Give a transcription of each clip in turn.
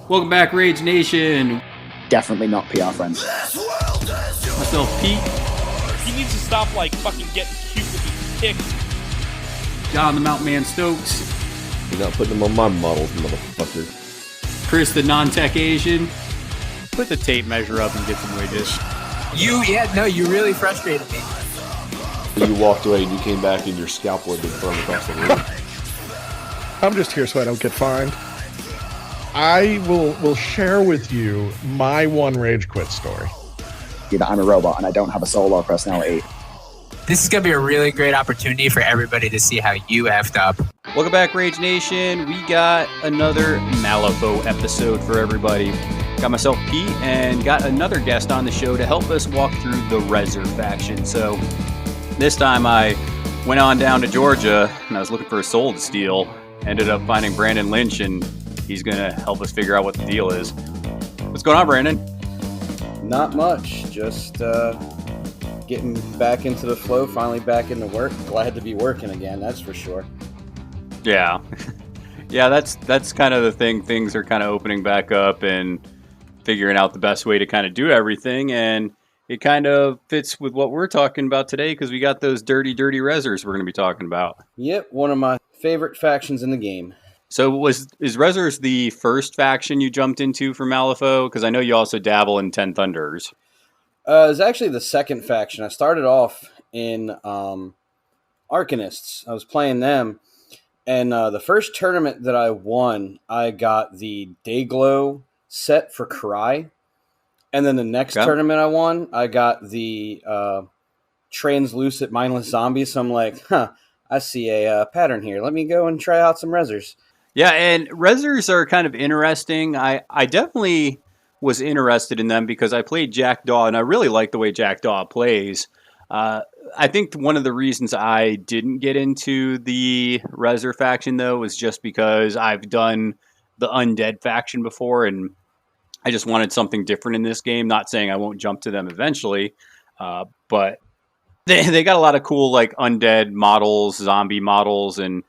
Welcome back, Rage Nation. Definitely not PR friends. Myself, Pete. He needs to stop, fucking getting cute with his pick. John the Mountain Man Stokes. You're not putting them on my models, motherfucker. Chris the non-tech Asian. Put the tape measure up and get some wages. You really frustrated me. You walked away and you came back and your scalpel had been thrown across the room. I'm just here so I don't get fined. I will share with you my one rage quit story. That I'm a robot and I don't have a soul or personality. This is going to be a really great opportunity for everybody to see how you effed up. Welcome back, Rage Nation. We got another Malifaux episode for everybody. Got myself, Pete, and got another guest on the show to help us walk through the Rezzers faction. So this time I went on down to Georgia and I was looking for a soul to steal. Ended up finding Brandon Lynch, and he's going to help us figure out what the deal is. What's going on, Brandon? Not much. Just getting back into the flow, finally back into work. Glad to be working again, that's for sure. Yeah. Yeah, that's kind of the thing. Things are kind of opening back up and figuring out the best way to kind of do everything. And it kind of fits with what we're talking about today because we got those dirty Rezzers we're going to be talking about. Yep, one of my favorite factions in the game. So is Rezzers the first faction you jumped into for Malifaux? Because I know you also dabble in Ten Thunders. It's actually the second faction. I started off in Arcanists. I was playing them. And the first tournament that I won, I got the Dayglow set for Cry. And then the next tournament I won, I got the Translucent Mindless Zombies. So I'm like, I see a pattern here. Let me go and try out some Rezzers. Yeah, and Rezzers are kind of interesting. I definitely was interested in them because I played Jackdaw, and I really like the way Jackdaw plays. I think one of the reasons I didn't get into the Rezzer faction, though, was just because I've done the Undead faction before, and I just wanted something different in this game. Not saying I won't jump to them eventually, but they got a lot of cool undead models, zombie models, and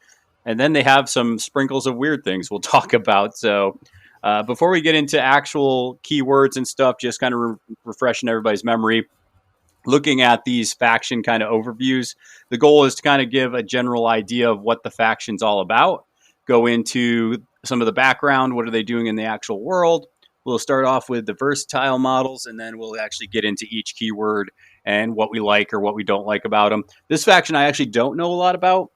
then they have some sprinkles of weird things we'll talk about. So before we get into actual keywords and stuff, just kind of refreshing everybody's memory, looking at these faction kind of overviews, the goal is to kind of give a general idea of what the faction's all about, go into some of the background, what are they doing in the actual world. We'll start off with the versatile models, and then we'll actually get into each keyword and what we like or what we don't like about them. This faction I actually don't know a lot about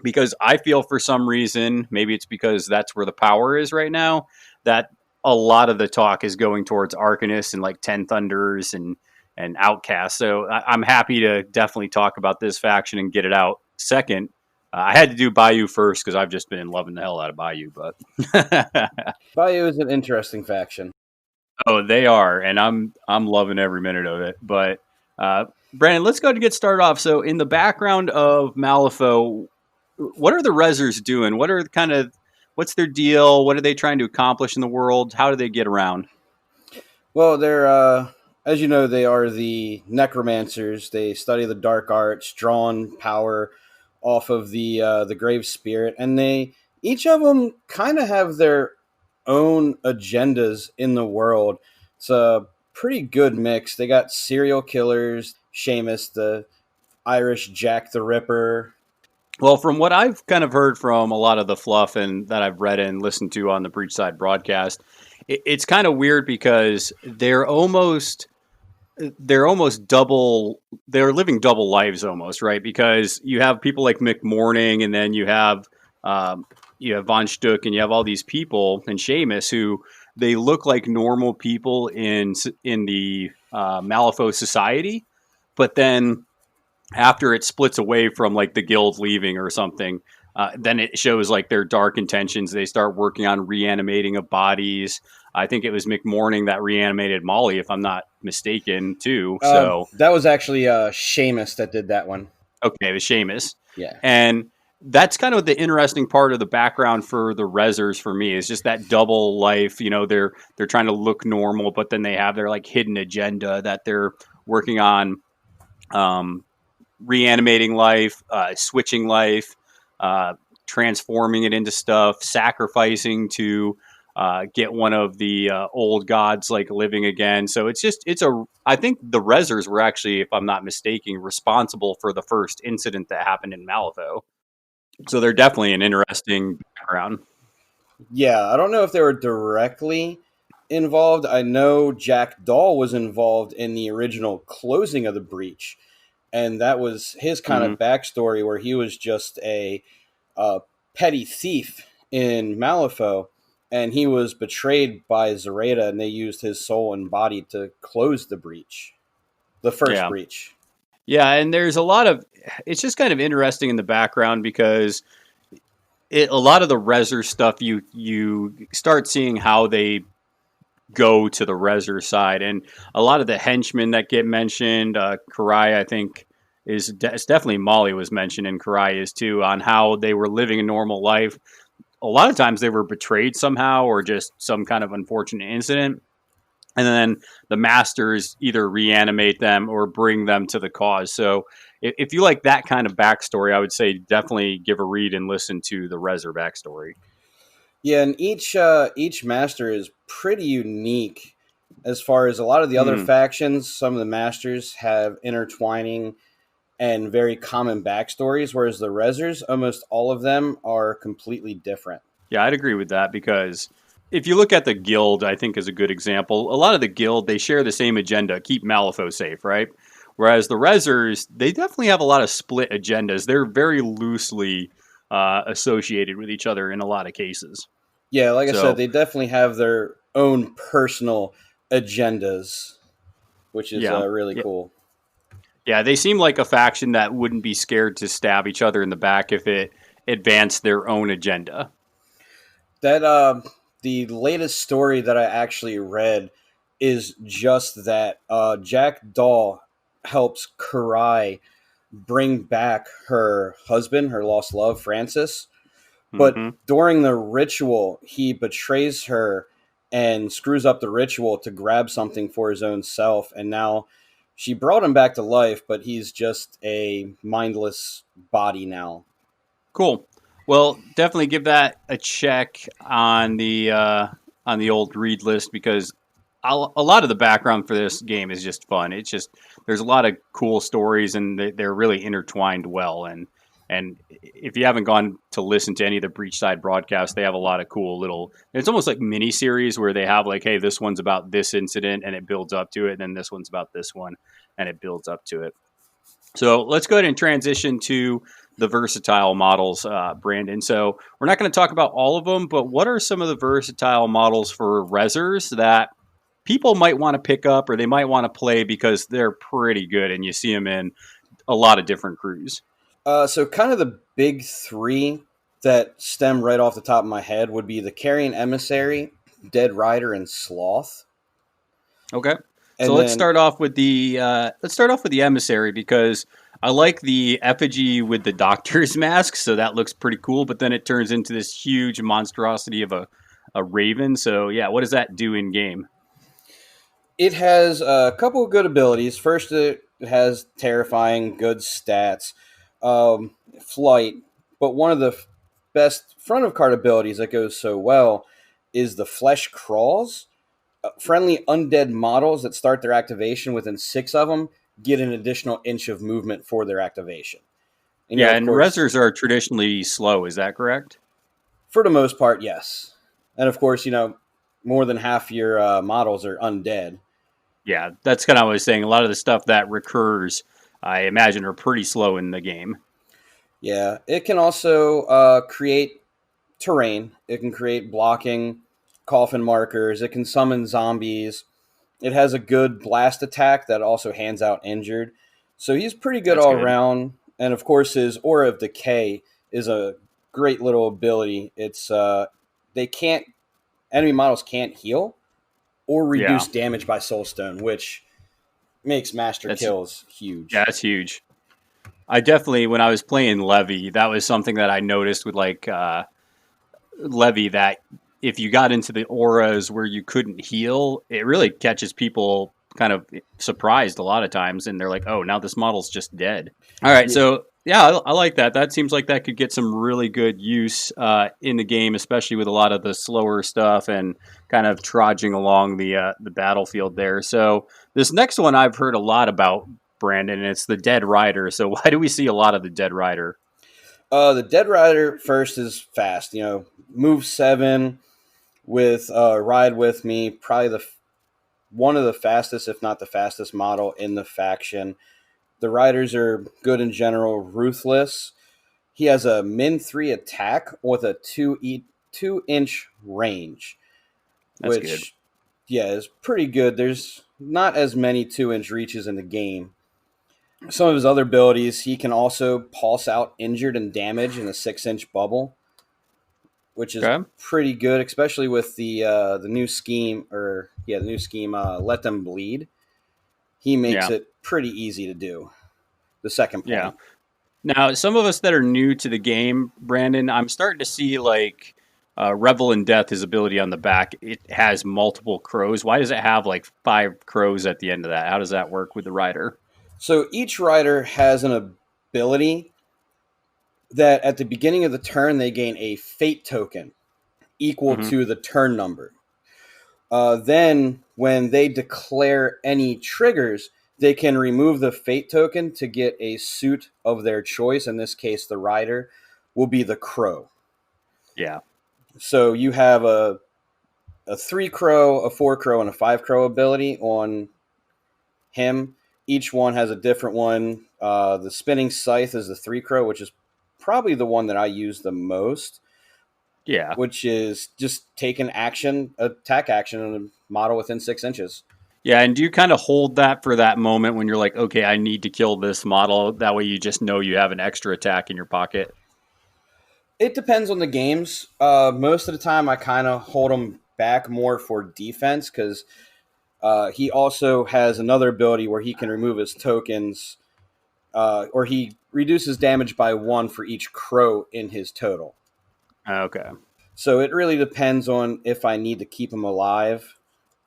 because I feel for some reason, maybe it's because that's where the power is right now, that a lot of the talk is going towards Arcanists and Ten Thunders and Outcasts. So I'm happy to definitely talk about this faction and get it out second. I had to do Bayou first because I've just been loving the hell out of Bayou. But Bayou is an interesting faction. Oh, they are, and I'm loving every minute of it. But Brandon, let's go to get started off. So in the background of Malifaux, what are the Rezzers doing? What's their deal? What are they trying to accomplish in the world? How do they get around? Well, they're, as you know, they are the necromancers. They study the dark arts, drawn power off of the grave spirit, and each of them kind of have their own agendas in the world. It's a pretty good mix. They got serial killers, Seamus, the Irish Jack the Ripper. Well, from what I've kind of heard from a lot of the fluff and that I've read and listened to on the Breachside broadcast, it's kind of weird because they're living double lives almost, right? Because you have people like McMorning, and then you have Von Stuck, and you have all these people and Seamus who they look like normal people in the Malifaux society, but then after it splits away from the guild leaving or something, then it shows their dark intentions. They start working on reanimating of bodies. I think it was McMorning that reanimated Molly, if I'm not mistaken, too. So that was actually Seamus that did that one. Okay, it was Seamus. Yeah. And that's kind of the interesting part of the background for the Rezzers for me is just that double life. They're trying to look normal, but then they have their hidden agenda that they're working on, reanimating life, switching life, transforming it into stuff, sacrificing to get one of the old gods like living again. So I think the Rezzers were actually, if I'm not mistaken, responsible for the first incident that happened in Malifaux. So they're definitely an interesting background. Yeah, I don't know if they were directly involved. I know Jack Daw was involved in the original closing of the breach, and that was his kind of backstory, where he was just a petty thief in Malifaux, and he was betrayed by Zoraida, and they used his soul and body to close the breach, the first Yeah. breach. Yeah, and there's a lot of it's just kind of interesting in the background because a lot of the Rezzer stuff you start seeing how they go to the Rezzer side, and a lot of the henchmen that get mentioned, Karai, I think it's definitely Molly was mentioned, and Karai is too, on how they were living a normal life. A lot of times they were betrayed somehow, or just some kind of unfortunate incident, and then the masters either reanimate them or bring them to the cause. So if you like that kind of backstory, I would say definitely give a read and listen to the Rezzer backstory. Yeah, and each master is pretty unique as far as a lot of the other factions. Some of the masters have intertwining and very common backstories, whereas the Rezzers, almost all of them are completely different. Yeah, I'd agree with that because if you look at the guild, I think is a good example. A lot of the guild, they share the same agenda, keep Malifaux safe, right? Whereas the Rezzers, they definitely have a lot of split agendas. They're very loosely associated with each other in a lot of cases. Yeah, like I So- said, they definitely have their own personal agendas, which is Yeah. really Yeah. cool. Yeah, they seem like a faction that wouldn't be scared to stab each other in the back if it advanced their own agenda. That the latest story that I actually read is just that Jack Daw helps Karai bring back her husband, her lost love, Francis. But during the ritual, he betrays her and screws up the ritual to grab something for his own self. And now she brought him back to life, but he's just a mindless body now. Cool. Well, definitely give that a check on the old read list because a lot of the background for this game is just fun. It's just there's a lot of cool stories and they're really intertwined well. And if you haven't gone to listen to any of the Breachside broadcasts, they have a lot of cool little. It's almost like mini series where they have like, hey, this one's about this incident and it builds up to it, and then this one's about this one and it builds up to it. So let's go ahead and transition to the versatile models, Brandon. So we're not going to talk about all of them, but what are some of the versatile models for Rezzers that people might want to pick up or they might want to play because they're pretty good and you see them in a lot of different crews? So kind of the big three that stem right off the top of my head would be the Carrion Emissary, Dead Rider, and Sloth. Okay. And So let's then- start off with the emissary because I like the effigy with the doctor's mask, so that looks pretty cool. But then it turns into this huge monstrosity of a raven. So yeah, what does that do in game? It has a couple of good abilities. First, it has terrifying, good stats, flight. But one of the best front of card abilities that goes so well is the Flesh Crawls. Friendly undead models that start their activation within 6 of them get an additional inch of movement for their activation. And Yeah, of and course, Rezzers are traditionally slow. Is that correct? for the most part, yes. And of course, more than half your models are undead. Yeah, that's kind of what I was saying. A lot of the stuff that recurs, I imagine, are pretty slow in the game. Yeah, it can also create terrain. It can create blocking, coffin markers. It can summon zombies. It has a good blast attack that also hands out injured. So he's pretty good That's all good. around. And of course, his Aura of Decay is a great little ability. It's enemy models can't heal or reduce damage by Soulstone, which makes master That's- kills huge. Yeah, that's huge. I definitely, when I was playing Levy, that was something that I noticed with like Levy, that if you got into the auras where you couldn't heal, it really catches people kind of surprised a lot of times, and they're like, "Oh, now this model's just dead." All right, Yeah. so Yeah, I like that. That seems like that could get some really good use in the game, especially with a lot of the slower stuff and kind of trudging along the battlefield there. So this next one I've heard a lot about, Brandon, and it's the Dead Rider. So why do we see a lot of the Dead Rider? The Dead Rider first is fast. Move 7 with Ride With Me, probably one of the fastest, if not the fastest model in the faction. The Riders are good in general, ruthless. He has a min 3 attack with a 2-inch range, That's good. which, yeah, is pretty good. There's not as many 2-inch reaches in the game. Some of his other abilities, he can also pulse out injured and damage in a 6-inch bubble, which is Okay. pretty good, especially with the new scheme, Let Them Bleed. He makes Yeah. it pretty easy to do. The second Yeah. point. Now, some of us that are new to the game, Brandon, I'm starting to see like Revel in Death, his ability on the back, it has multiple crows. Why does it have like 5 crows at the end of that? How does that work with the rider? So each rider has an ability that at the beginning of the turn they gain a fate token equal Hmm. to the turn number. Then, when they declare any triggers, they can remove the fate token to get a suit of their choice. In this case, the rider will be the crow. Yeah. So you have a 3 crow, a 4 crow, and a 5 crow ability on him. Each one has a different one. The spinning scythe is the 3 crow, which is probably the one that I use the most, Yeah. which is just take an attack action on a model within 6 inches. Yeah. And do you kind of hold that for that moment when you're like, okay, I need to kill this model? That way you just know you have an extra attack in your pocket. It depends on the games. Most of the time, I kind of hold him back more for defense because he also has another ability where he can remove his tokens, or he reduces damage by 1 for each crow in his total. Okay. So it really depends on if I need to keep him alive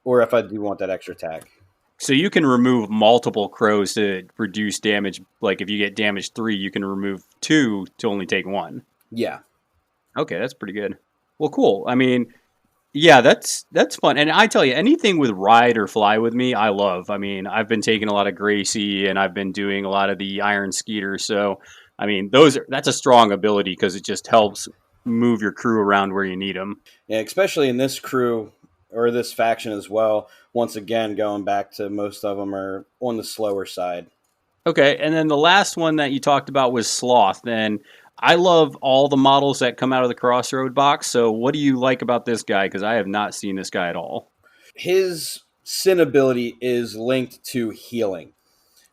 or if I do want that extra attack. So you can remove multiple crows to reduce damage. Like if you get damage 3, you can remove 2 to only take 1. Yeah. Okay, that's pretty good. Well, cool. I mean, yeah, that's fun. And I tell you, anything with ride or fly with me, I love. I mean, I've been taking a lot of Gracie and I've been doing a lot of the Iron Skeeter. So, I mean, that's a strong ability because it just helps move your crew around where you need them. Yeah, especially in this crew or this faction as well. Once again, going back to most of them are on the slower side. Okay, and then the last one that you talked about was Sloth. And I love all the models that come out of the Crossroad box. So, what do you like about this guy? Because I have not seen this guy at all. His sin ability is linked to healing.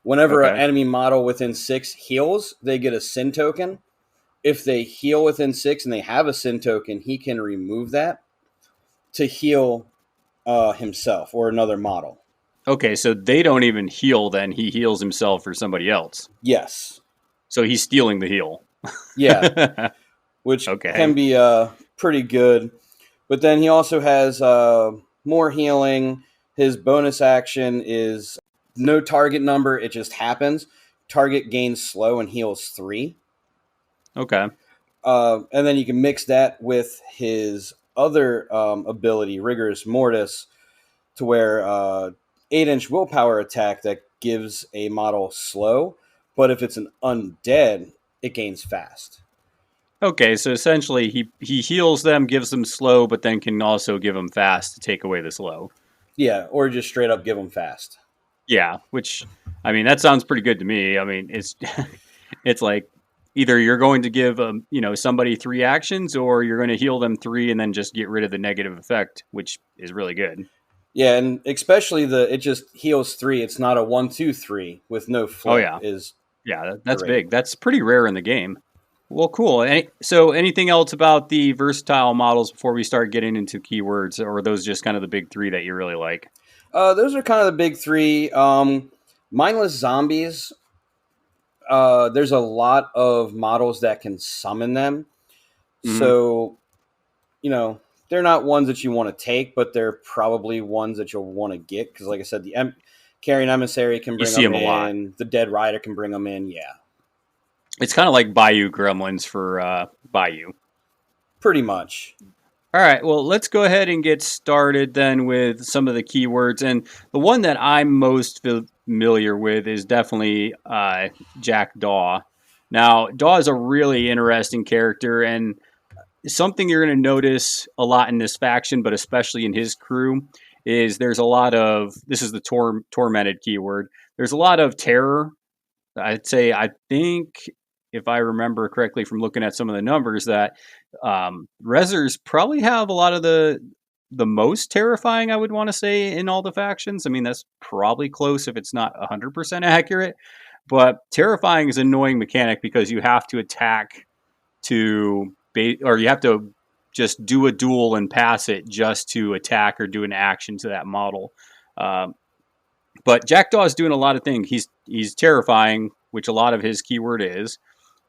Whenever an Okay. enemy model within 6 heals, they get a sin token. If they heal within 6 and they have a sin token, he can remove that to heal himself or another model. Okay, so they don't even heal then. He heals himself or somebody else. Yes. So he's stealing the heal. Yeah, which Okay. can be pretty good. But then he also has more healing. His bonus action is no target number. It just happens. Target gains slow and heals 3. Okay. And then you can mix that with his other ability, Rigorous Mortis, to where 8-inch willpower attack that gives a model slow. But if it's an undead, it gains fast. Okay, so essentially he heals them, gives them slow, but then can also give them fast to take away the slow. Yeah, or just straight up give them fast. Yeah, which I mean that sounds pretty good to me. I mean it's it's like either you're going to give somebody 3 actions or you're going to heal them 3 and then just get rid of the negative effect, which is really good. Yeah, and especially it just heals 3. It's not a 1-2-3 with no flip. Oh yeah. Is Yeah, that's great. big. That's pretty rare in the game. Well, cool. So, anything else about the versatile models before we start getting into keywords, or are those just kind of the big 3 that you really like? Those are kind of the big 3. Mindless zombies. There's a lot of models that can summon them. Mhm. So, they're not ones that you want to take, but they're probably ones that you'll want to get. Because, like I said, the Carrion Emissary can bring see them 'em a lot. in. The Dead Rider can bring them in. Yeah. It's kind of like Bayou Gremlins for Bayou. Pretty much. All right, well, let's go ahead and get started then with some of the keywords. And the one that I'm most familiar with is definitely Jack Daw. Now, Daw is a really interesting character, and something you're going to notice a lot in this faction, but especially in his crew, is there's a lot of, this is the tormented keyword, there's a lot of terror. I'd say, I think, if I remember correctly from looking at some of the numbers, that Rezzers probably have a lot of the most terrifying, I would want to say, in all the factions. I mean, that's probably close if it's not 100% accurate. But terrifying is an annoying mechanic because you have to attack or you have to just do a duel and pass it just to attack or do an action to that model. But Jackdaw is doing a lot of things. He's terrifying, which a lot of his keyword is.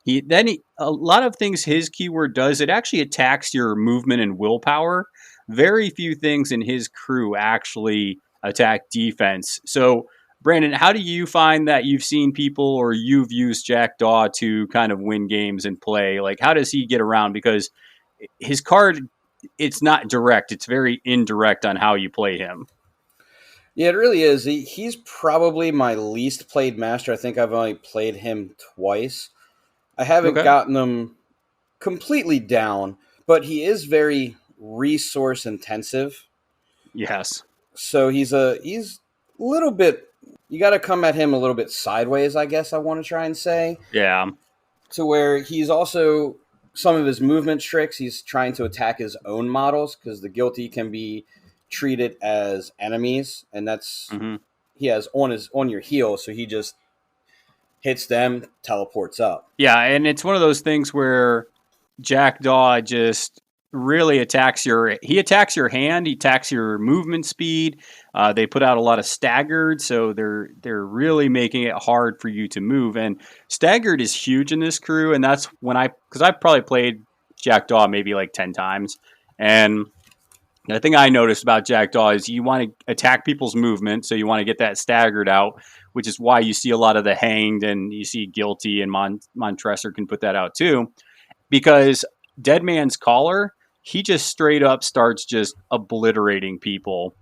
A lot of things his keyword does, it actually attacks your movement and willpower. Very few things in his crew actually attack defense. So, Brandon, how do you find that you've seen people or you've used Jackdaw to kind of win games and play? Like, how does he get around? Because his card, it's not direct. It's very indirect on how you play him. Yeah, it really is. He's probably my least played master. I think I've only played him twice. I haven't gotten him completely down, but he is very resource intensive. Yes. So he's a little bit, you got to come at him a little bit sideways, I guess I want to try and say. Yeah. To where he's also, some of his movement tricks, he's trying to attack his own models because the guilty can be treated as enemies, and that's he has on your heel, so he just hits them, teleports up. Yeah, and it's one of those things where Jackdaw just really attacks your hand, he attacks your movement speed. They put out a lot of staggered, so they're really making it hard for you to move. And staggered is huge in this crew, and that's when because I've probably played Jackdaw maybe like 10 times, and the thing I noticed about Jackdaw is you want to attack people's movement, so you want to get that staggered out, which is why you see a lot of the hanged, and you see guilty, and Montresor can put that out too, because Dead Man's Collar, he just straight up starts just obliterating people.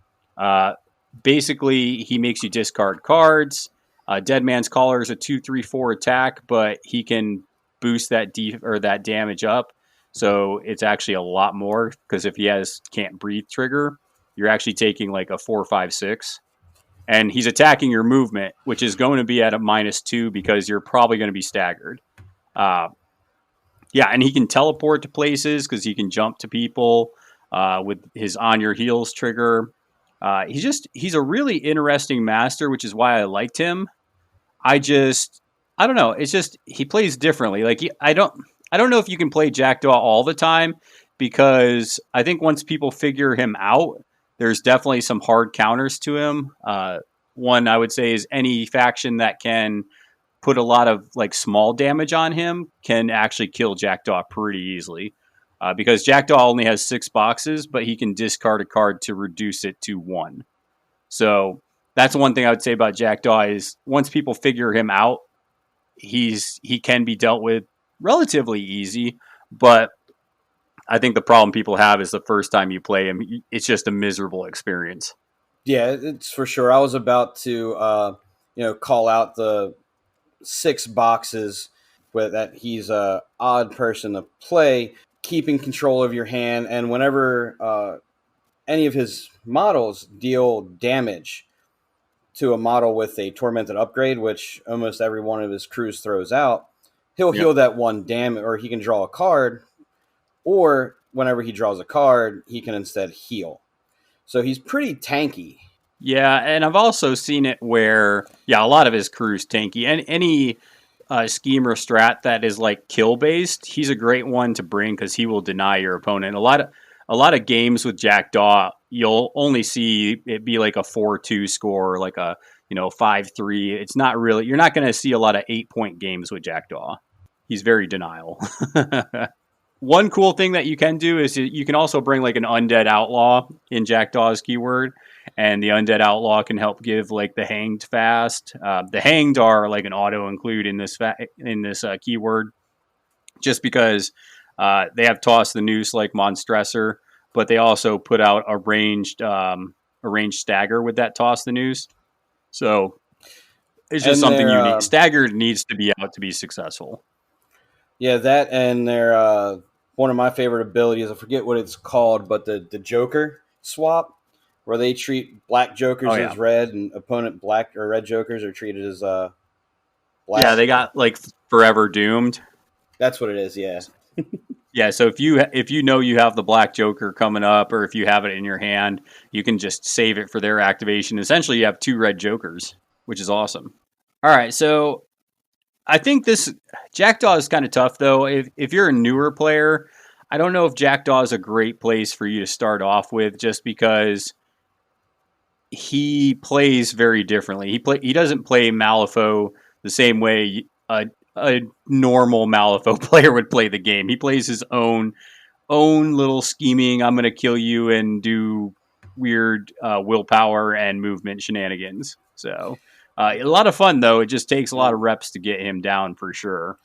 Basically, he makes you discard cards. Dead Man's Collar is a 2/3/4 attack, but he can boost that that damage up. So it's actually a lot more, because if he has can't breathe trigger, you're actually taking like a 4, 5, 6. And he's attacking your movement, which is going to be at a -2 because you're probably going to be staggered. Yeah, and he can teleport to places because he can jump to people with his on your heels trigger. He's a really interesting master, which is why I liked him. I don't know. It's just he plays differently. Like I don't know if you can play Jackdaw all the time, because I think once people figure him out, there's definitely some hard counters to him. One I would say is any faction that can put a lot of like small damage on him can actually kill Jackdaw pretty easily. Because Jackdaw only has 6 boxes, but he can discard a card to reduce it to 1. So that's one thing I would say about Jackdaw is once people figure him out, he can be dealt with relatively easy, but I think the problem people have is the first time you play him, it's just a miserable experience. Yeah, it's for sure. I was about to, call out the 6 boxes with that he's a odd person to play, keeping control of your hand, and whenever any of his models deal damage to a model with a tormented upgrade, which almost every one of his crews throws out, he'll heal that 1 damage, or he can draw a card, or whenever he draws a card, he can instead heal. So he's pretty tanky. Yeah, and I've also seen it where, a lot of his crew's tanky. And any scheme or strat that is like kill based, he's a great one to bring because he will deny your opponent. A lot of games with Jackdaw, you'll only see it be like a 4-2 score, like a 5-3. It's not really, you're not going to see a lot of 8-point games with Jackdaw. He's very denial. One cool thing that you can do is you can also bring like an undead outlaw in Jackdaw's keyword. and the undead outlaw can help give like the hanged fast. The hanged are like an auto include in this keyword, just because they have tossed the noose like Monstressor, but they also put out a ranged stagger with that toss the noose. So it's just And something they're unique. Stagger needs to be out to be successful. yeah, that and they're one of my favorite abilities. I forget what it's called, but the Joker swap, where they treat black Jokers Oh yeah, as red and opponent black or red Jokers are treated as black. yeah. They got like forever doomed. That's what it is. Yeah. Yeah, so if you know you have the black Joker coming up, or if you have it in your hand, you can just save it for their activation. Essentially, you have 2 red Jokers, which is awesome. All right, so I think this Jackdaw is kind of tough though. If you're a newer player, I don't know if Jackdaw is a great place for you to start off with, just because he plays very differently. He doesn't play Malifaux the same way a normal Malifaux player would play the game. He plays his own little scheming. I'm going to kill you and do weird willpower and movement shenanigans. So a lot of fun though. It just takes a lot of reps to get him down for sure.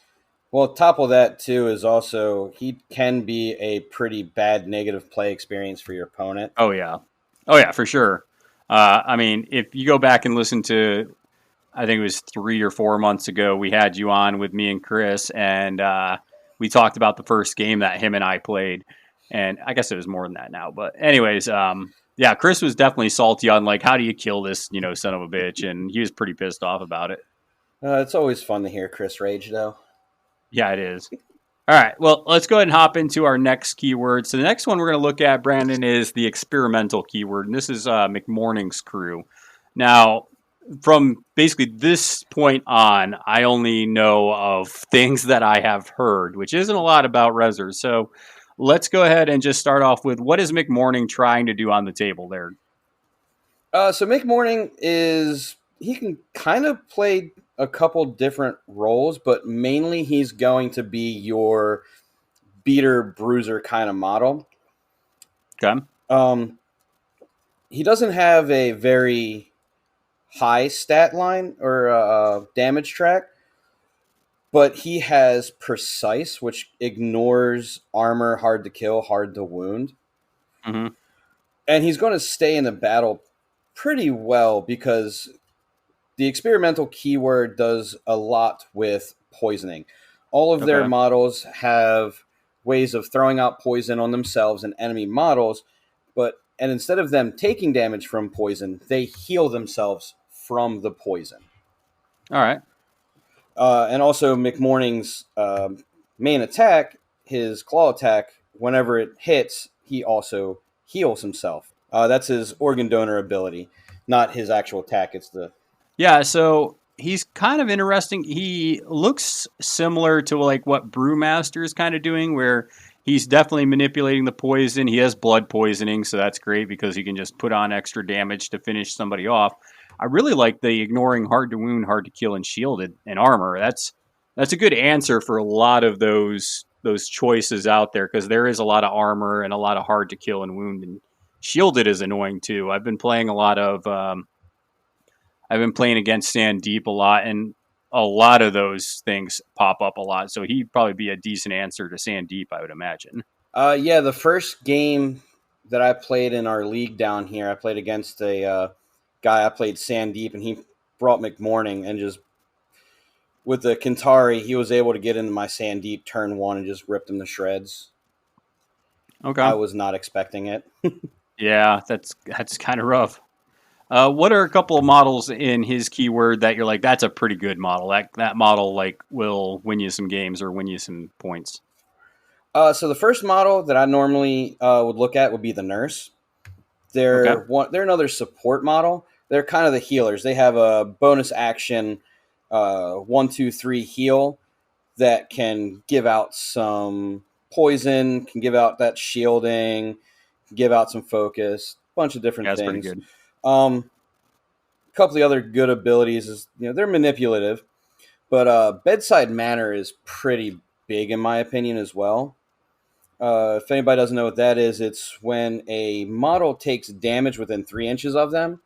Well, top of that too is also he can be a pretty bad negative play experience for your opponent. Oh yeah, for sure. I mean, if you go back and listen to, I think it was 3 or 4 months ago, we had you on with me and Chris, and we talked about the first game that him and I played. And I guess it was more than that now. But anyways, yeah, Chris was definitely salty on like, how do you kill this, son of a bitch? And he was pretty pissed off about it. It's always fun to hear Chris rage, though. Yeah, it is. All right, well, let's go ahead and hop into our next keyword. So the next one we're going to look at, Brandon, is the experimental keyword. And this is McMorning's crew. Now, from basically this point on, I only know of things that I have heard, which isn't a lot about Rezzers. So let's go ahead and just start off with, what is McMorning trying to do on the table there? So McMorning he can kind of play a couple different roles, but mainly he's going to be your beater bruiser kind of model. Okay. He doesn't have a very high stat line or damage track, but he has precise, which ignores armor, hard to kill, hard to wound. Mm-hmm. And he's going to stay in the battle pretty well because the experimental keyword does a lot with poisoning. All of their models have ways of throwing out poison on themselves and enemy models, and instead of them taking damage from poison, they heal themselves from the poison. All right. And also McMorning's main attack, his claw attack, whenever it hits, he also heals himself. That's his organ donor ability, not his actual attack. It's the... Yeah, so he's kind of interesting. He looks similar to like what Brewmaster is kind of doing, where he's definitely manipulating the poison. He has blood poisoning, so that's great because he can just put on extra damage to finish somebody off. I really like the ignoring hard to wound, hard to kill, and shielded and armor. That's a good answer for a lot of those choices out there, because there is a lot of armor and a lot of hard to kill and wound, and shielded is annoying too. I've been playing against Sandeep a lot, and a lot of those things pop up a lot. So he'd probably be a decent answer to Sandeep, I would imagine. Yeah, the first game that I played in our league down here, I played against a guy. I played Sandeep, and he brought McMorning, and just with the Kintari, he was able to get into my Sandeep turn 1 and just ripped him to shreds. Okay. I was not expecting it. Yeah, that's kind of rough. What are a couple of models in his keyword that you're like, that's a pretty good model? That model like will win you some games or win you some points. So the first model that I normally would look at would be the nurse. They're another support model. They're kind of the healers. They have a bonus action 1, 2, 3 heal that can give out some poison, can give out that shielding, give out some focus, a bunch of different things. That's pretty good. A couple of the other good abilities is, they're manipulative, but bedside manner is pretty big in my opinion as well. If anybody doesn't know what that is, it's when a model takes damage within 3 inches of them,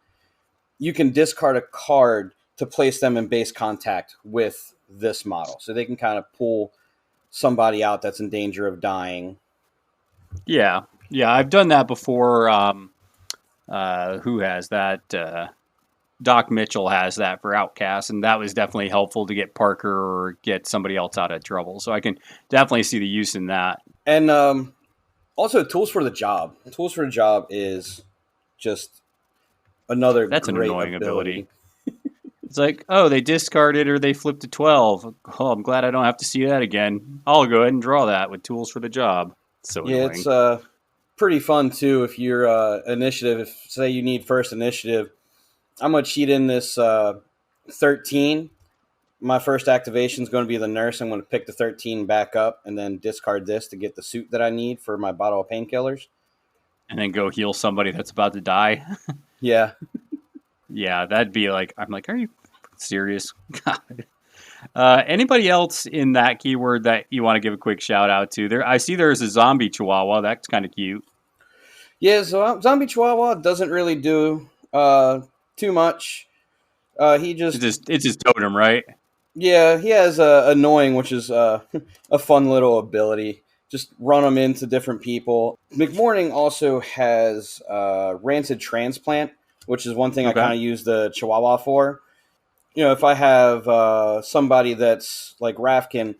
you can discard a card to place them in base contact with this model. So they can kind of pull somebody out that's in danger of dying. Yeah, yeah, I've done that before. Who has that? Doc Mitchell has that for Outcast, and that was definitely helpful to get Parker or get somebody else out of trouble. So I can definitely see the use in that. And also, Tools for the Job. Tools for the Job is just another That's an great annoying ability. It's like, oh, they discarded or they flipped to 12. Oh, I'm glad I don't have to see that again. I'll go ahead and draw that with Tools for the Job. So Yeah, annoying. it's pretty fun too if you're initiative. If say you need first initiative, I'm gonna cheat in this 13. My first activation is going to be the nurse. I'm going to pick the 13 back up and then discard this to get the suit that I need for my bottle of painkillers. And then go heal somebody that's about to die. Yeah. Yeah, that'd be like, I'm like, are you serious? God. Anybody else in that keyword that you want to give a quick shout out to? There, I see there's a zombie chihuahua. That's kind of cute. Yeah, so Zombie Chihuahua doesn't really do too much. He just, It's his totem, right? yeah, he has Annoying, which is a fun little ability. Just run them into different people. McMorning also has Rancid Transplant, which is one thing I Okay. kind of use the Chihuahua for. You know, if I have somebody that's like Rafkin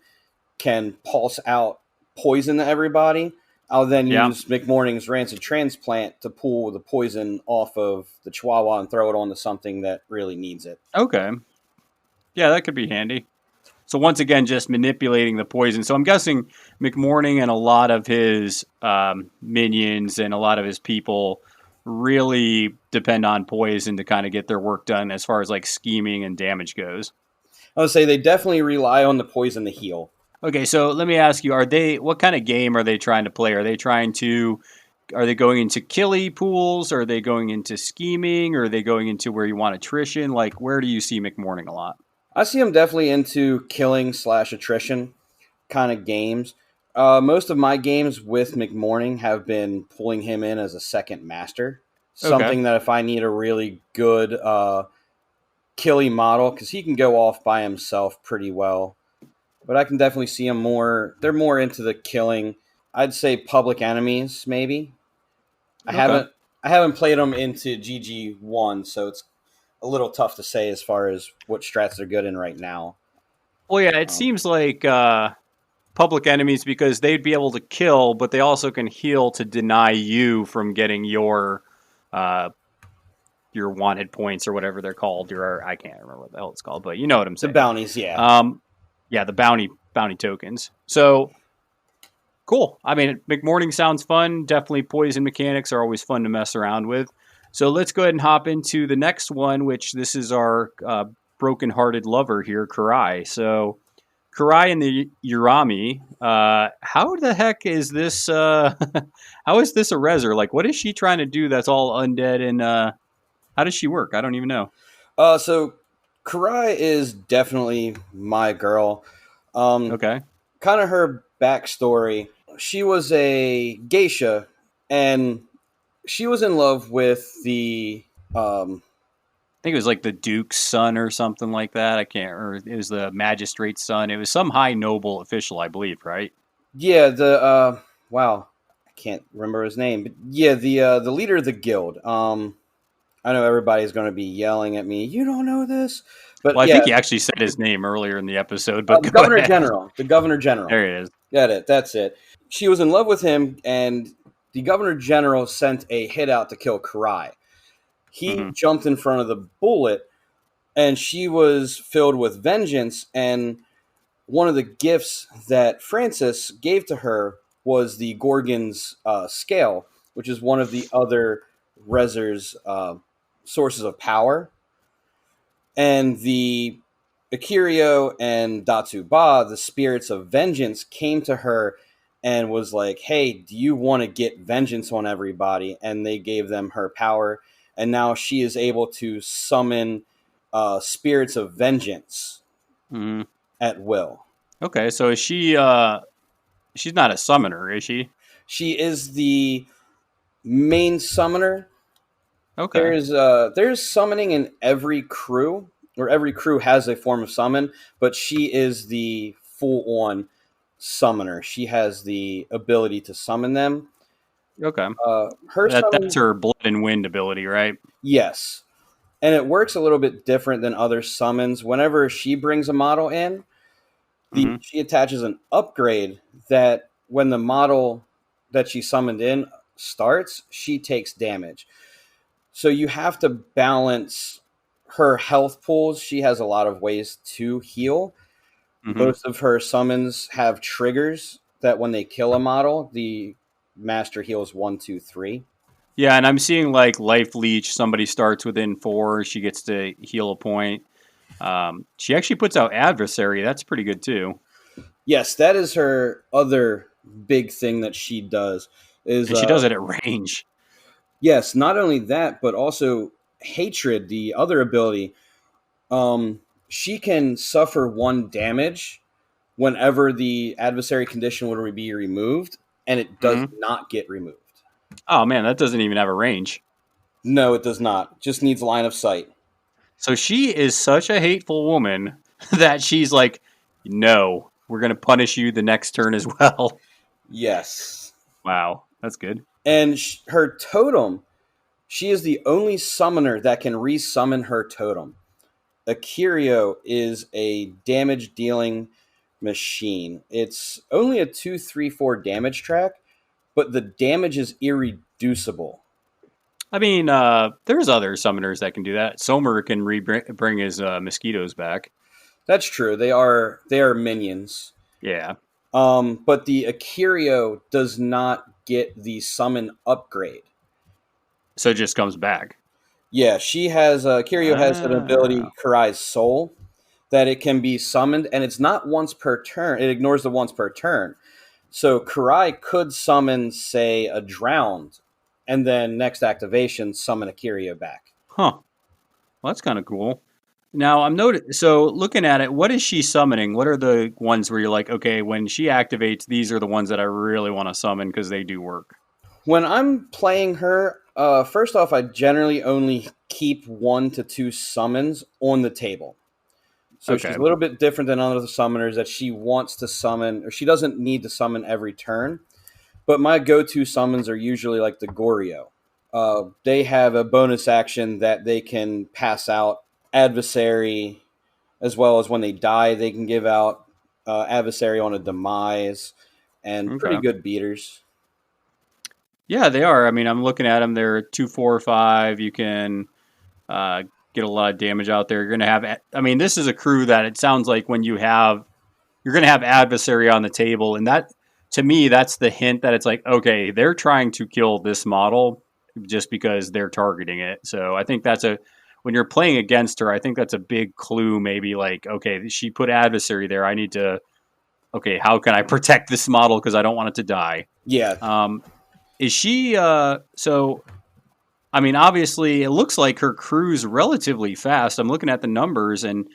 can pulse out poison to everybody, I'll then Yeah. use McMorning's Rancid Transplant to pull the poison off of the Chihuahua and throw it onto something that really needs it. Okay. Yeah, that could be handy. So once again, just manipulating the poison. So I'm guessing McMorning and a lot of his minions and a lot of his people really depend on poison to kind of get their work done as far as like scheming and damage goes. I would say they definitely rely on the poison to heal. Okay, so let me ask you: what kind of game are they trying to play? Are they going into killy pools? Are they going into scheming? Or are they going into where you want attrition? Like, where do you see McMorning a lot? I see them definitely into killing / attrition kind of games. Most of my games with McMorning have been pulling him in as a second master. Something that if I need a really good killy model, because he can go off by himself pretty well. But I can definitely see him more. They're more into the killing. I'd say Public Enemies, maybe. I haven't played them into GG1, so it's a little tough to say as far as what strats they're good in right now. Well, yeah, it seems like public enemies because they'd be able to kill, but they also can heal to deny you from getting your wanted points or whatever they're called. I can't remember what the hell it's called, but you know what I'm The saying. bounties, yeah. Yeah, the bounty tokens. So cool. I mean, McMorning sounds fun. Definitely poison mechanics are always fun to mess around with. So let's go ahead and hop into the next one, which this is our broken-hearted lover here, Karai. So Karai and the Urami. How the heck is this? How is this a Rezzer? Like, what is she trying to do that's all undead? And how does she work? I don't even know. So Karai is definitely my girl. Okay. Kind of her backstory. She was a geisha, and she was in love with the I think it was like the Duke's son or something like that. I can't remember. It was the magistrate's son. It was some high noble official, I believe, right? yeah, the wow, I can't remember his name, but yeah, the leader of the guild. I know everybody's going to be yelling at me. You don't know this, but Well, I yeah, think he actually said his name earlier in the episode, but go Governor ahead. General. The Governor General. There it is. Got it. That's it. She was in love with him, and the Governor General sent a hit out to kill Karai. He jumped in front of the bullet, and she was filled with vengeance. And one of the gifts that Francis gave to her was the Gorgon's scale, which is one of the other Rezzers' sources of power. And the Akirio and Datsuba, the spirits of vengeance, came to her and was like, hey, do you want to get vengeance on everybody? And they gave them her power. And now she is able to summon spirits of vengeance Mm-hmm. at will. Okay, so is she? She's not a summoner, is she? She is the main summoner. Okay. There's summoning in every crew, or every crew has a form of summon, but she is the full-on summoner. She has the ability to summon them. Okay. Her That's summon, her blood and wind ability, right? yes, and it works a little bit different than other summons. Whenever she brings a model in, Hmm. she attaches an upgrade that when the model that she summoned in starts, she takes damage. So you have to balance her health pools. She has a lot of ways to heal. Hmm. Most of her summons have triggers that when they kill a model, the master heals 1, 2, 3. Yeah, and I'm seeing like life leech. Somebody starts within 4, she gets to heal a point. She actually puts out adversary. That's pretty good too, Yes, that is her other big thing that she does. Is and she does it at range. yes, not only that, but also hatred, the other ability. She can suffer 1 damage whenever the adversary condition would be removed, and it does Hmm. not get removed. Oh man, that doesn't even have a range. No, it does not. Just needs line of sight. So she is such a hateful woman that she's like, no, we're gonna punish you the next turn as well. Yes. Wow, that's good. And her totem, she is the only summoner that can resummon her totem. Akirio is a damage dealing machine. It's only a 2, 3, 4 damage track, but the damage is irreducible. I mean, there's other summoners that can do that. Somer can bring his mosquitoes back. That's true. They are minions. Yeah. But the Akirio does not get the summon upgrade. So it just comes back. Yeah, she has Kirio has an ability, Ah. Karai's Soul, that it can be summoned, and it's not once per turn. It ignores the once per turn. So Karai could summon, say, a Drowned, and then next activation summon a Kirio back. Huh. Well, that's kind of cool. Now I'm noting. So looking at it, what is she summoning? What are the ones where you're like, okay, when she activates, these are the ones that I really want to summon because they do work. When I'm playing her, first off, I generally only keep 1 to 2 summons on the table. So Okay. she's a little bit different than other summoners that she wants to summon, or she doesn't need to summon every turn. But my go-to summons are usually like the Goryo. They have a bonus action that they can pass out adversary, as well as when they die, they can give out adversary on a demise, and pretty Okay. good beaters. Yeah, they are. I mean, I'm looking at them. They're 2, 4, 5. You can uh, get a lot of damage out there. You're going to have. I mean, this is a crew that it sounds like when you're going to have adversary on the table, and that to me, that's the hint that it's like, okay, they're trying to kill this model just because they're targeting it. So I think that's when you're playing against her, I think that's a big clue. Maybe like, okay, she put adversary there. I need to. Okay, how can I protect this model because I don't want it to die? Yeah, Is she so I mean obviously it looks like her crew's relatively fast. I'm looking at the numbers and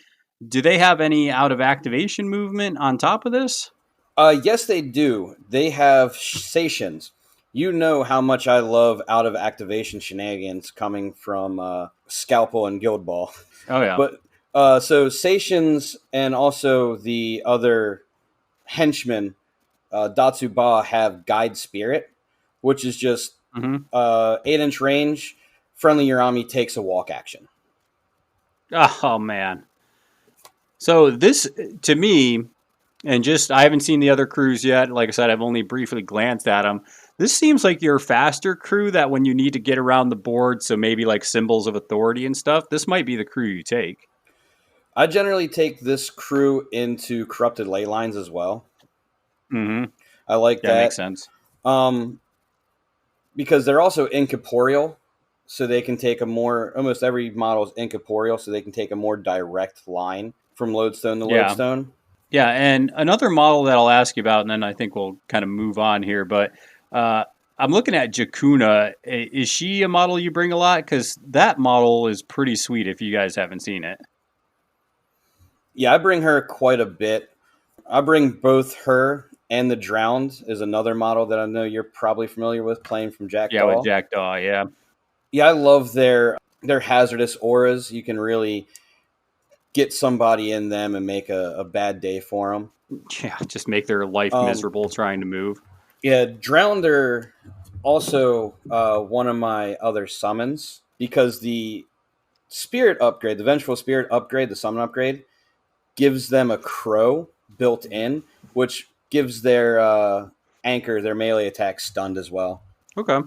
do they have any out of activation movement on top of this? yes, they do. They have stations. You know how much I love out of activation shenanigans coming from Scalpel and Guild Ball. Oh yeah. But so stations and also the other henchmen, Datsuba, have Guide Spirit, which is just Mhm. 8-inch range. Friendly Urami takes a walk action. Oh man. So this to me and just I haven't seen the other crews yet. Like I said I've only briefly glanced at them. This seems like your faster crew that when you need to get around the board so maybe like symbols of authority and stuff, this might be the crew you take. I generally take this crew into Corrupted Ley Lines as well. Mhm. I like That makes that. sense. Um, because they're also incorporeal, so they can take a more, almost every model is incorporeal, so they can take a more direct line from lodestone to Yeah. lodestone. Yeah, and another model that I'll ask you about, and then I think we'll kind of move on here. But I'm looking at Jakuna. Is she a model you bring a lot? Because that model is pretty sweet. If you guys haven't seen it, Yeah, I bring her quite a bit. I bring both her and the Drowned is another model that I know you're probably familiar with playing from Yeah, with Jackdaw. Jackdaw, yeah. Yeah, I love their hazardous auras. You can really get somebody in them and make a bad day for them. Yeah, just make their life miserable trying to move. Yeah, Drowned are also one of my other summons because the Spirit upgrade, the Vengeful Spirit upgrade, the summon upgrade, gives them a crow built in, which gives their anchor, their melee attack stunned as well, Okay.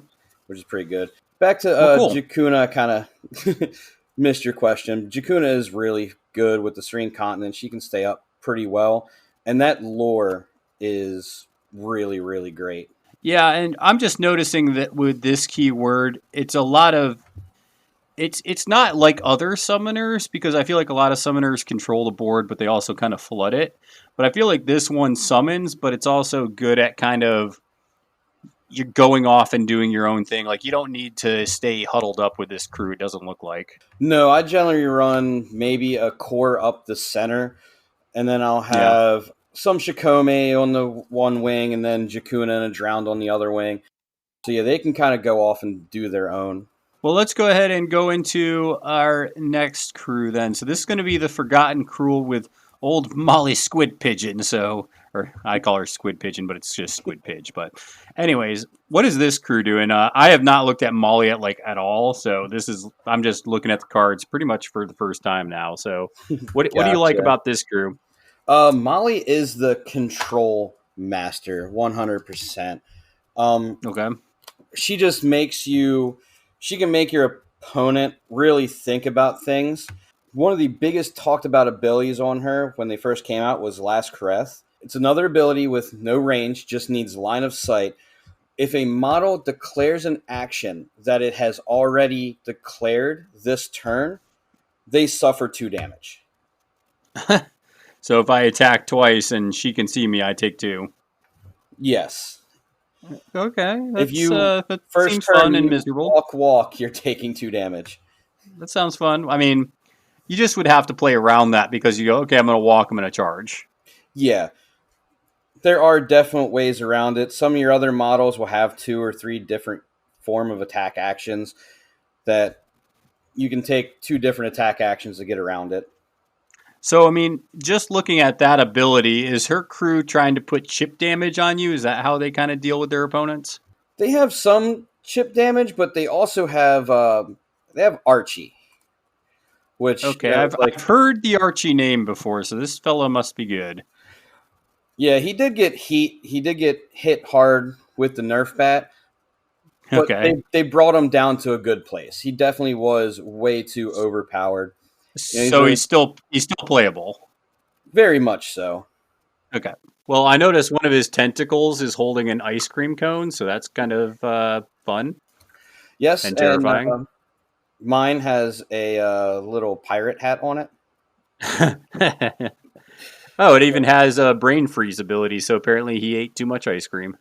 which is pretty good. Back to Well, cool. Jakuna, kind of missed your question. Jakuna is really good with the Serene Continent. She can stay up pretty well, and that lore is really, really great. Yeah, and I'm just noticing that with this keyword, it's a lot of it's not like other summoners because I feel like a lot of summoners control the board, but they also kind of flood it. But I feel like this one summons, but it's also good at kind of you're going off and doing your own thing. Like you don't need to stay huddled up with this crew. It doesn't look like. No, I generally run maybe a core up the center, and then I'll have some Shikome on the one wing, and then Jakuna and a Drowned on the other wing. So yeah, they can kind of go off and do their own. Well, let's go ahead and go into our next crew then. So this is going to be the Forgotten Crew with old Molly Squid Pigeon. So, or I call her Squid Pigeon, but it's just Squid Pidge. But anyways, what is this crew doing? I have not looked at Molly at all. So I'm just looking at the cards pretty much for the first time now. So what do you like Gotcha. about this crew? Molly is the control master, 100%. Okay. She just makes she can make your opponent really think about things. One of the biggest talked about abilities on her when they first came out was Last Caress. It's another ability with no range, just needs line of sight. If a model declares an action that it has already declared this turn, they suffer 2 damage. So if I attack twice and she can see me, I take 2. Yes. Okay. If you that first seems turn fun and you miserable. walk, you're taking 2 damage. That sounds fun. I mean, you just would have to play around that because you go, okay, I'm going to walk, I'm going to charge. Yeah. There are definite ways around it. Some of your other models will have 2 or 3 different form of attack actions that you can take 2 different attack actions to get around it. So, I mean, just looking at that ability, is her crew trying to put chip damage on you? Is that how they kind of deal with their opponents? They have some chip damage, but they also have Archie, which Okay, I've heard the Archie name before, so this fella must be good. Yeah, he did get hit hard with the Nerf bat, but Okay, they brought him down to a good place. He definitely was way too overpowered. so he's still playable. Very much so. Okay. Well, I noticed one of his tentacles is holding an ice cream cone, so that's kind of fun. Yes, and terrifying. And, mine has a little pirate hat on it. Oh, it even has a brain freeze ability, so apparently he ate too much ice cream.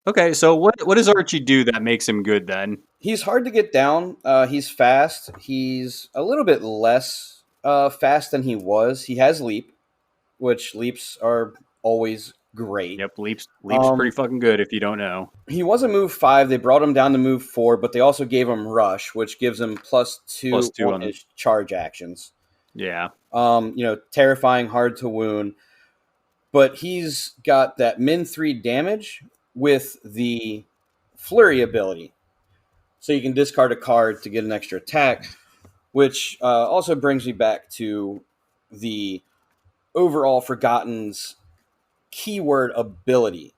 Okay, so what does Archie do that makes him good then? He's hard to get down. He's fast. He's a little bit less fast than he was. He has leap, which leaps are always great. Yep, leaps pretty fucking good if you don't know. He was a move 5. They brought him down to move 4, but they also gave him rush, which gives him +2 on his charge actions. Yeah. Terrifying, hard to wound. But he's got that min 3 damage with the flurry ability. So you can discard a card to get an extra attack, which also brings me back to the overall Forgotten's keyword ability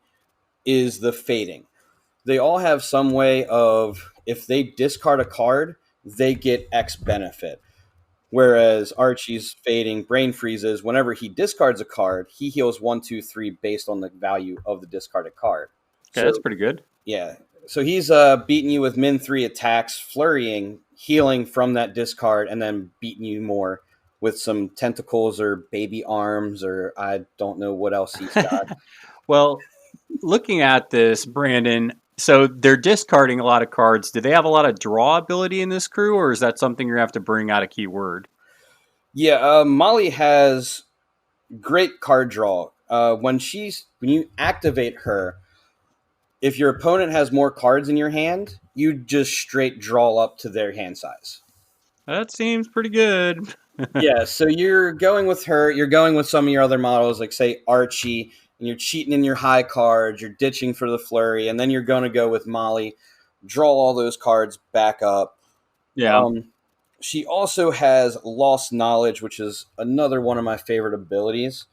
is the fading. They all have some way of, if they discard a card, they get X benefit. Whereas Archie's fading brain freezes, whenever he discards a card, he heals 1, 2, 3 based on the value of the discarded card. Okay, that's pretty good. Yeah. So he's beating you with min 3 attacks, flurrying, healing from that discard, and then beating you more with some tentacles or baby arms, or I don't know what else he's got. Well, looking at this, Brandon, so they're discarding a lot of cards. Do they have a lot of draw ability in this crew, or is that something you have to bring out a keyword? Yeah, Molly has great card draw. when you activate her, if your opponent has more cards in your hand, you just straight draw up to their hand size. That seems pretty good. Yeah, so you're going with her. You're going with some of your other models, like say Archie, and you're cheating in your high cards. You're ditching for the flurry, and then you're going to go with Molly, draw all those cards back up. Yeah. She also has Lost Knowledge, which is another one of my favorite abilities.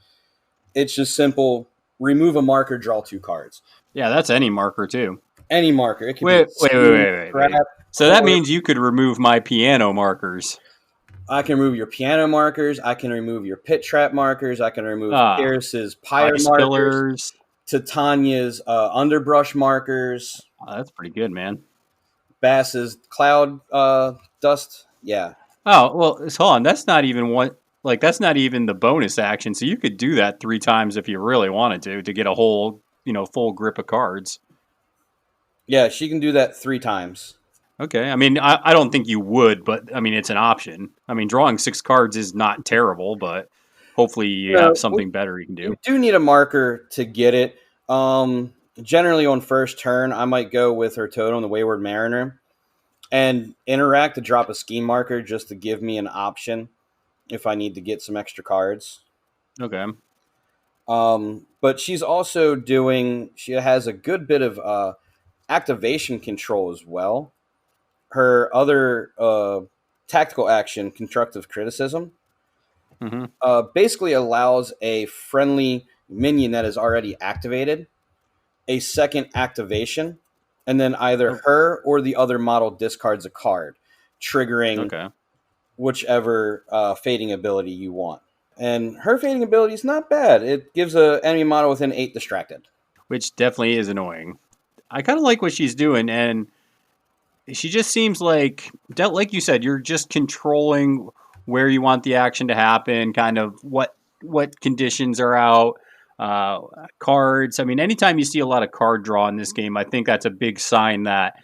It's just simple: remove a marker, draw 2 cards. Yeah, that's any marker too. Any marker. It could Wait, be wait, wait, wait, wait, trap, wait. So that or means you could remove my piano markers. I can remove your piano markers. I can remove your pit trap markers. I can remove Pierce's pyre Ice markers. pillars. Titania's underbrush markers. Oh, that's pretty good, man. Bass's cloud dust. Yeah. Oh, well, hold on. That's not even that's not even the bonus action. So you could do that 3 times if you really wanted to get a whole, full grip of cards. Yeah, she can do that 3 times. Okay. I mean, I don't think you would, but I mean, it's an option. I mean, drawing 6 cards is not terrible, but hopefully you have something better you can do. You do need a marker to get it. Generally on first turn, I might go with her totem, the Wayward Mariner, and interact to drop a scheme marker just to give me an option if I need to get some extra cards. Okay. But she's also she has a good bit of activation control as well. Her other tactical action, Constructive Criticism, basically allows a friendly minion that is already activated a second activation, and then either her or the other model discards a card, triggering whichever fading ability you want. And her fading ability is not bad. It gives an enemy model within 8 distracted. Which definitely is annoying. I kind of like what she's doing, and she just seems like you said, you're just controlling where you want the action to happen, kind of what conditions are out, cards. I mean, anytime you see a lot of card draw in this game, I think that's a big sign that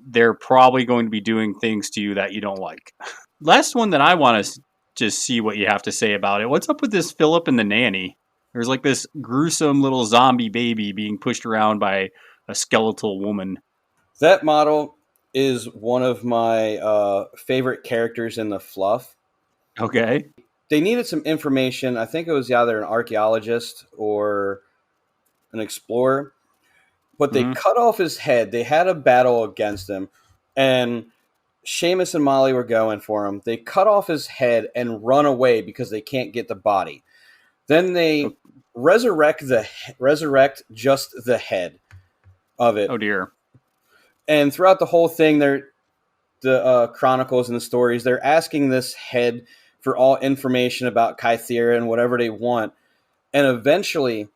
they're probably going to be doing things to you that you don't like. Last one that I want to just see what you have to say about it. What's up with this Philip and the nanny? There's like this gruesome little zombie baby being pushed around by a skeletal woman. That model is one of my favorite characters in the fluff. Okay. They needed some information. I think it was either an archaeologist or an explorer. But they cut off his head. They had a battle against him. And Seamus and Molly were going for him. They cut off his head and run away because they can't get the body. Then they resurrect just the head of it. Oh, dear. And throughout the whole thing, the chronicles and the stories, they're asking this head for all information about Kythera and whatever they want. And eventually,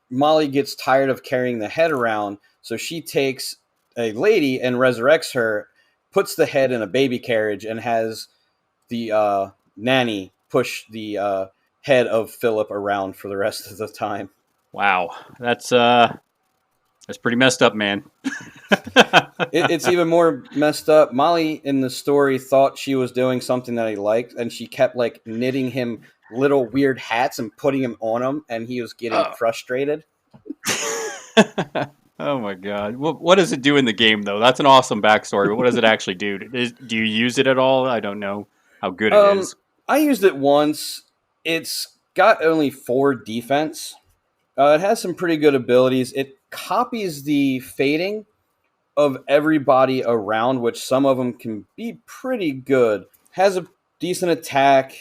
Molly gets tired of carrying the head around, so she takes a lady and resurrects her, puts the head in a baby carriage, and has the nanny push the head of Philip around for the rest of the time. Wow. That's pretty messed up, man. It's even more messed up. Molly in the story thought she was doing something that he liked, and she kept like knitting him little weird hats and putting him on him, and he was getting frustrated. Oh my god. What does it do in the game, though? That's an awesome backstory, but what does it actually do? Do you use it at all? I don't know how good it is. I used it once. It's got only 4 defense. It has some pretty good abilities. It copies the fading of everybody around, which some of them can be pretty good. Has a decent attack,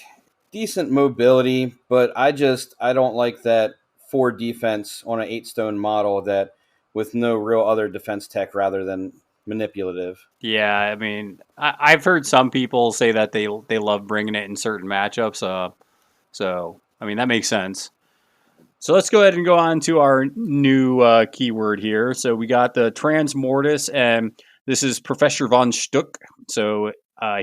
decent mobility, but I don't like that 4 defense on an 8-stone model that with no real other defense tech rather than manipulative. Yeah, I mean, I've heard some people say that they love bringing it in certain matchups. So, I mean, that makes sense. So let's go ahead and go on to our new keyword here. So we got the Transmortis, and this is Professor von Stuck. So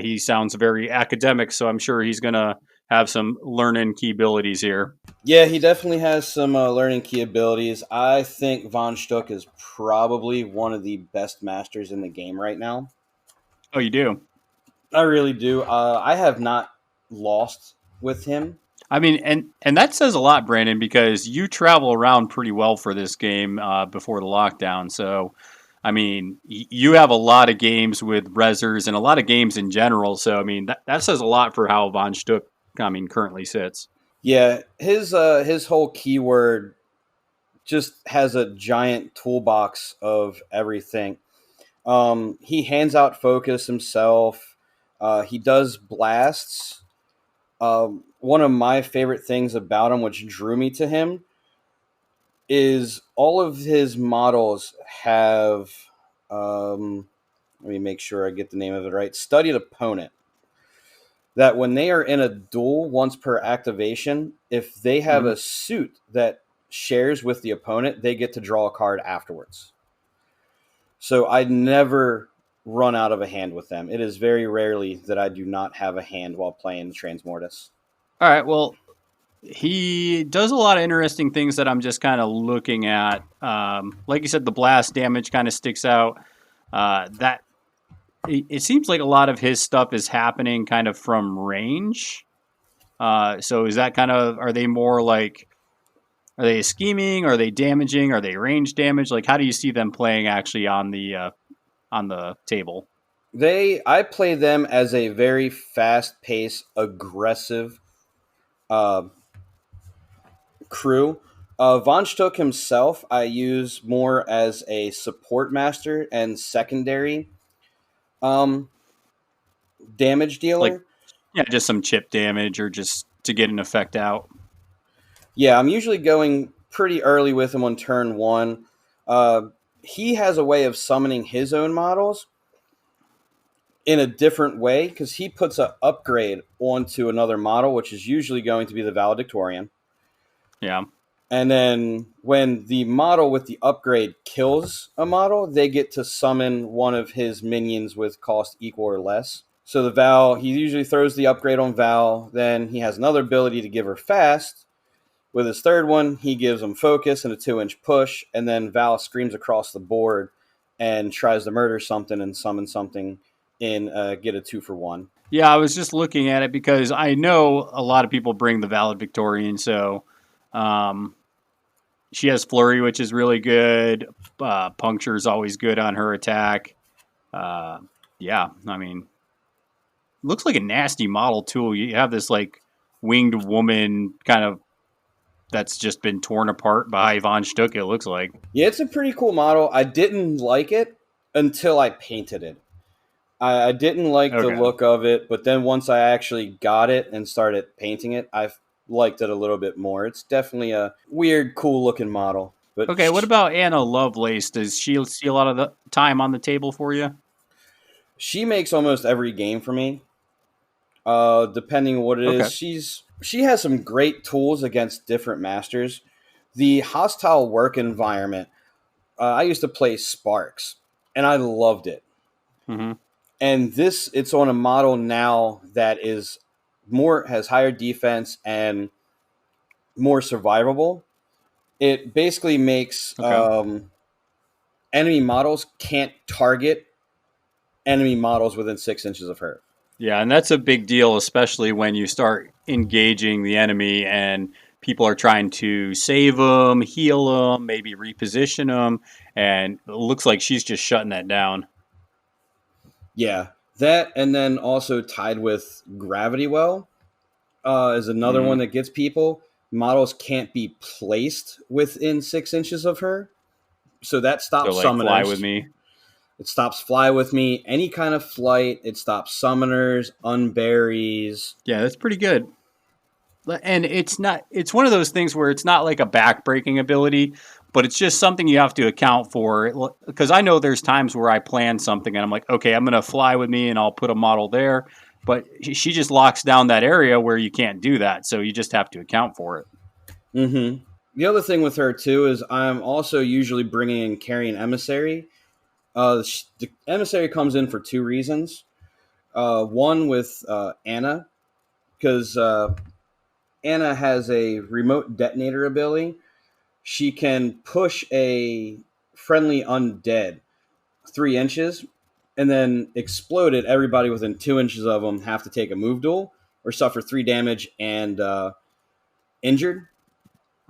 he sounds very academic, so I'm sure he's going to have some learning key abilities here. Yeah, he definitely has some learning key abilities. I think von Stuck is probably one of the best masters in the game right now. Oh, you do? I really do. I have not lost with him. I mean, and that says a lot, Brandon, because you travel around pretty well for this game before the lockdown. So, I mean, you have a lot of games with Rezzers and a lot of games in general. So, I mean, that says a lot for how Von Stuck, I mean, currently sits. Yeah, his whole keyword just has a giant toolbox of everything. He hands out focus himself. He does blasts. One of my favorite things about him, which drew me to him, is all of his models have. Let me make sure I get the name of it right. Studied opponent. That when they are in a duel once per activation, if they have a suit that shares with the opponent, they get to draw a card afterwards. So I never run out of a hand with them. It is very rarely that I do not have a hand while playing the Transmortis. All right. Well, he does a lot of interesting things that I'm just kind of looking at. Like you said, the blast damage kind of sticks out. That it seems like a lot of his stuff is happening kind of from range. So is that kind of, are they more like, are they scheming? Are they damaging? Are they range damage? Like, how do you see them playing actually on the table? I play them as a very fast-paced, aggressive crew. Von Stuck himself, I use more as a support master and secondary damage dealer. Like, yeah, just some chip damage or just to get an effect out. Yeah, I'm usually going pretty early with him on turn one. He has a way of summoning his own models in a different way because he puts an upgrade onto another model, which is usually going to be the Valedictorian. Yeah. And then when the model with the upgrade kills a model, they get to summon one of his minions with cost equal or less. So the Val, he usually throws the upgrade on Val. Then he has another ability to give her fast. With his third one, he gives him focus and a 2-inch push. And then Val screams across the board and tries to murder something and summon something in get a 2-for-1. Yeah, I was just looking at it because I know a lot of people bring the Valedictorian. So she has Flurry, which is really good. Puncture is always good on her attack. Yeah, I mean, looks like a nasty model too. You have this like winged woman kind of that's just been torn apart by Von Stuck, it looks like. Yeah, it's a pretty cool model. I didn't like it until I painted it. I didn't like the look of it, but then once I actually got it and started painting it, I liked it a little bit more. It's definitely a weird, cool-looking model. But okay, what about Anna Lovelace? Does she see a lot of the time on the table for you? She makes almost every game for me, depending on what it is. She has some great tools against different masters. The hostile work environment, I used to play Sparks, and I loved it. Mm-hmm. And it's on a model now that is has higher defense and more survivable. It basically makes enemy models can't target enemy models within 6 inches of her. Yeah, and that's a big deal, especially when you start engaging the enemy and people are trying to save them, heal them, maybe reposition them, and it looks like she's just shutting that down. Yeah, that, and then also tied with Gravity Well is another one that gets people. Models can't be placed within 6 inches of her, so that stops summoners. Fly with me. It stops fly with me, any kind of flight. It stops summoners, unburies. Yeah, that's pretty good. And it's one of those things where it's not like a back-breaking ability, but it's just something you have to account for. Because I know there's times where I plan something and I'm like, okay, I'm going to fly with me and I'll put a model there. But she just locks down that area where you can't do that. So you just have to account for it. Mm-hmm. The other thing with her, too, is I'm also usually bringing in Carrion Emissary. The Emissary comes in for two reasons. One with Anna, because Anna has a remote detonator ability. She can push a friendly undead 3 inches and then explode it. Everybody within 2 inches of them have to take a move duel or suffer 3 damage and injured.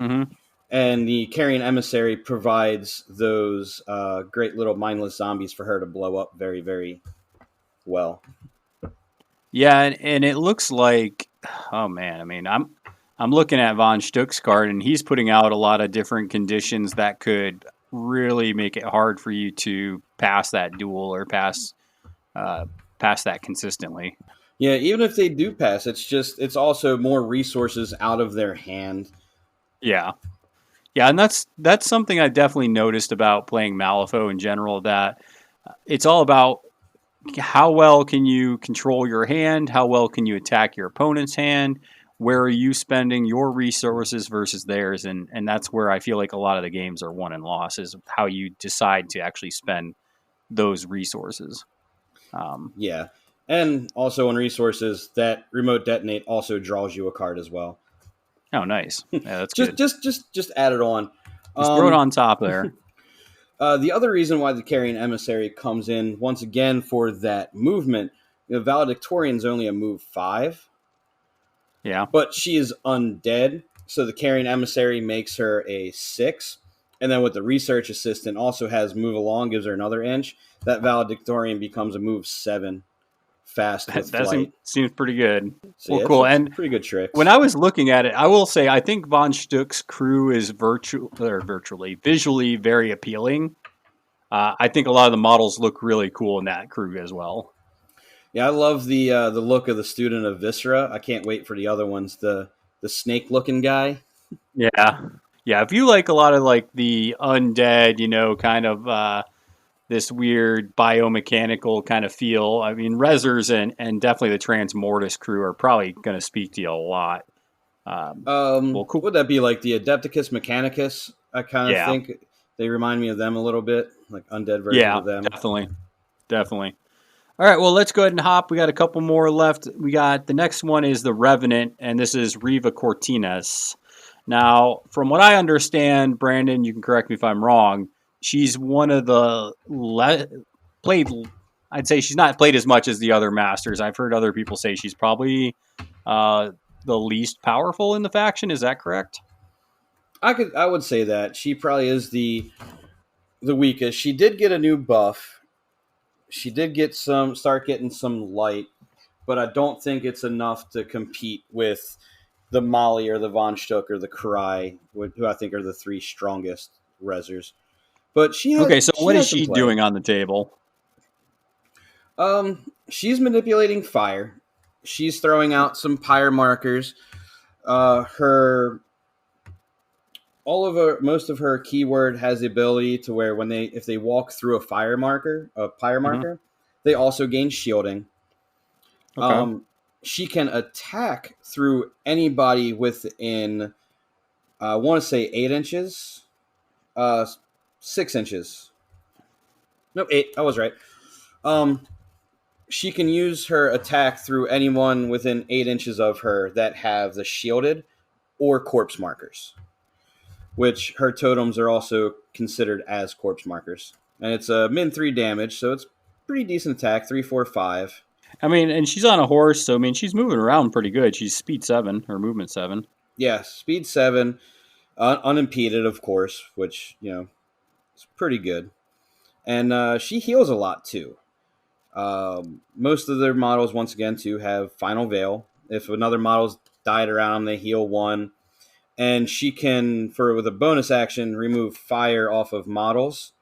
Mm-hmm. And the carrion emissary provides those great little mindless zombies for her to blow up very, very well. Yeah, and it looks like, oh man, I mean, I'm looking at Von Stuck's card, and he's putting out a lot of different conditions that could really make it hard for you to pass that duel or pass that consistently. Yeah, even if they do pass, it's also more resources out of their hand. Yeah, yeah, and that's something I definitely noticed about playing Malifaux in general. That it's all about how well can you control your hand, how well can you attack your opponent's hand, where are you spending your resources versus theirs, and that's where I feel like a lot of the games are won and lost is how you decide to actually spend those resources. Yeah. And also on resources, that remote detonate also draws you a card as well. Oh, nice. Yeah, that's just good. just add it on. Just throw it on top there. The other reason why the carrion emissary comes in once again for that movement, the valedictorian's only a move 5, Yeah. but she is undead, so the carrion emissary makes her a 6. And then with the research assistant, also has move along, gives her another inch. That valedictorian becomes a move 7, fast with That flight. seems pretty good. So Well, yeah, cool. it's And pretty good tricks. when I was looking at it, I will say I think Von Stuck's crew is virtually, visually very appealing. I think a lot of the models look really cool in that crew as well. Yeah, I love the look of the student of Viscera. I can't wait for the other ones. The snake looking guy. Yeah, yeah. If you like a lot of like the undead, kind of this weird biomechanical kind of feel, I mean, Rezzers and definitely the Transmortis crew are probably going to speak to you a lot. Well, cool. Would that be like the Adepticus Mechanicus? I kind of Yeah. think they remind me of them a little bit, like undead version Yeah, of them. definitely. All right, well, let's go ahead and hop. We got a couple more left. We got the next one is the Revenant, and this is Riva Cortines. Now, from what I understand, Brandon, you can correct me if I'm wrong. She's one of the played. I'd say she's not played as much as the other masters. I've heard other people say she's probably the least powerful in the faction. Is that correct? I would say that she probably is the weakest. She did get a new buff. She did start getting some light, but I don't think it's enough to compete with the Molly or the Von Stuck or the Karai, who I think are the 3 strongest Rezzers. But she has, okay. So what is she play. doing on the table? She's manipulating fire. She's throwing out some pyre markers. Most of her keyword has the ability to where if they walk through a pyre marker, they also gain shielding. Okay. She can attack through anybody within, I want to say 8 inches, 6 inches. Nope, 8. I was right. She can use her attack through anyone within 8 inches of her that have the shielded or corpse markers, which her totems are also considered as corpse markers. And it's a min 3 damage, so it's pretty decent attack, 3, 4, 5. I mean, and she's on a horse, so I mean, she's moving around pretty good. She's speed 7 or movement 7. Yeah, speed 7, unimpeded, of course, which, is pretty good. And she heals a lot, too. Most of their models, once again, too, have Final Veil. If another model's died around them, they heal 1. And she can, with a bonus action, remove fire off of models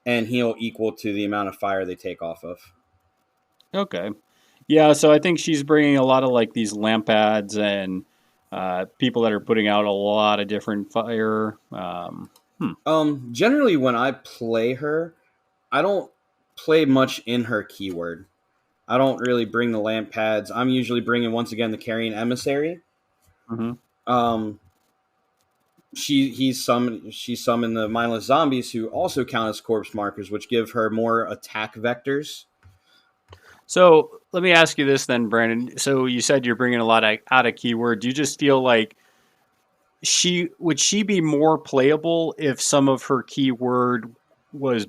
and heal equal to the amount of fire they take off of. Okay. Yeah, so I think she's bringing a lot of like these lamp pads and people that are putting out a lot of different fire. Generally, when I play her, I don't play much in her keyword. I don't really bring the lamp pads. I'm usually bringing, once again, the Carrion Emissary. Mm-hmm. She's summoned the mindless zombies, who also count as corpse markers, which give her more attack vectors. So let me ask you this then, Brandon. So you said you're bringing a lot out of keyword. Do you just feel like would she be more playable if some of her keyword was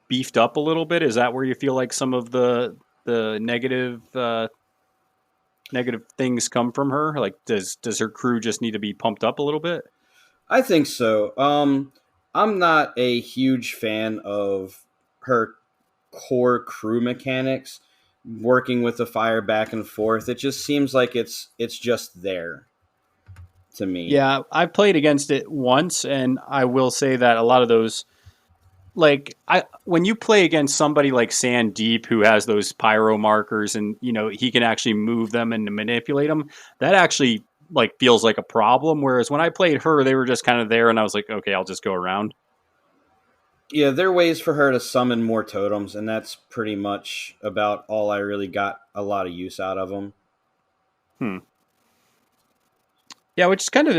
beefed up a little bit? Is that where you feel like some of the negative negative things come from her? Like, does her crew just need to be pumped up a little bit? I think so. I'm not a huge fan of her core crew mechanics, working with the fire back and forth. It just seems like it's just there to me. Yeah, I've played against it once, and I will say that a lot of those, like, I when you play against somebody like Sandeep who has those pyro markers, and he can actually move them and manipulate them, that actually like feels like a problem. Whereas when I played her, they were just kind of there, and I was like, okay, I'll just go around. Yeah, there are ways for her to summon more totems, and that's pretty much about all I really got a lot of use out of them. Hmm. Yeah, which is kind of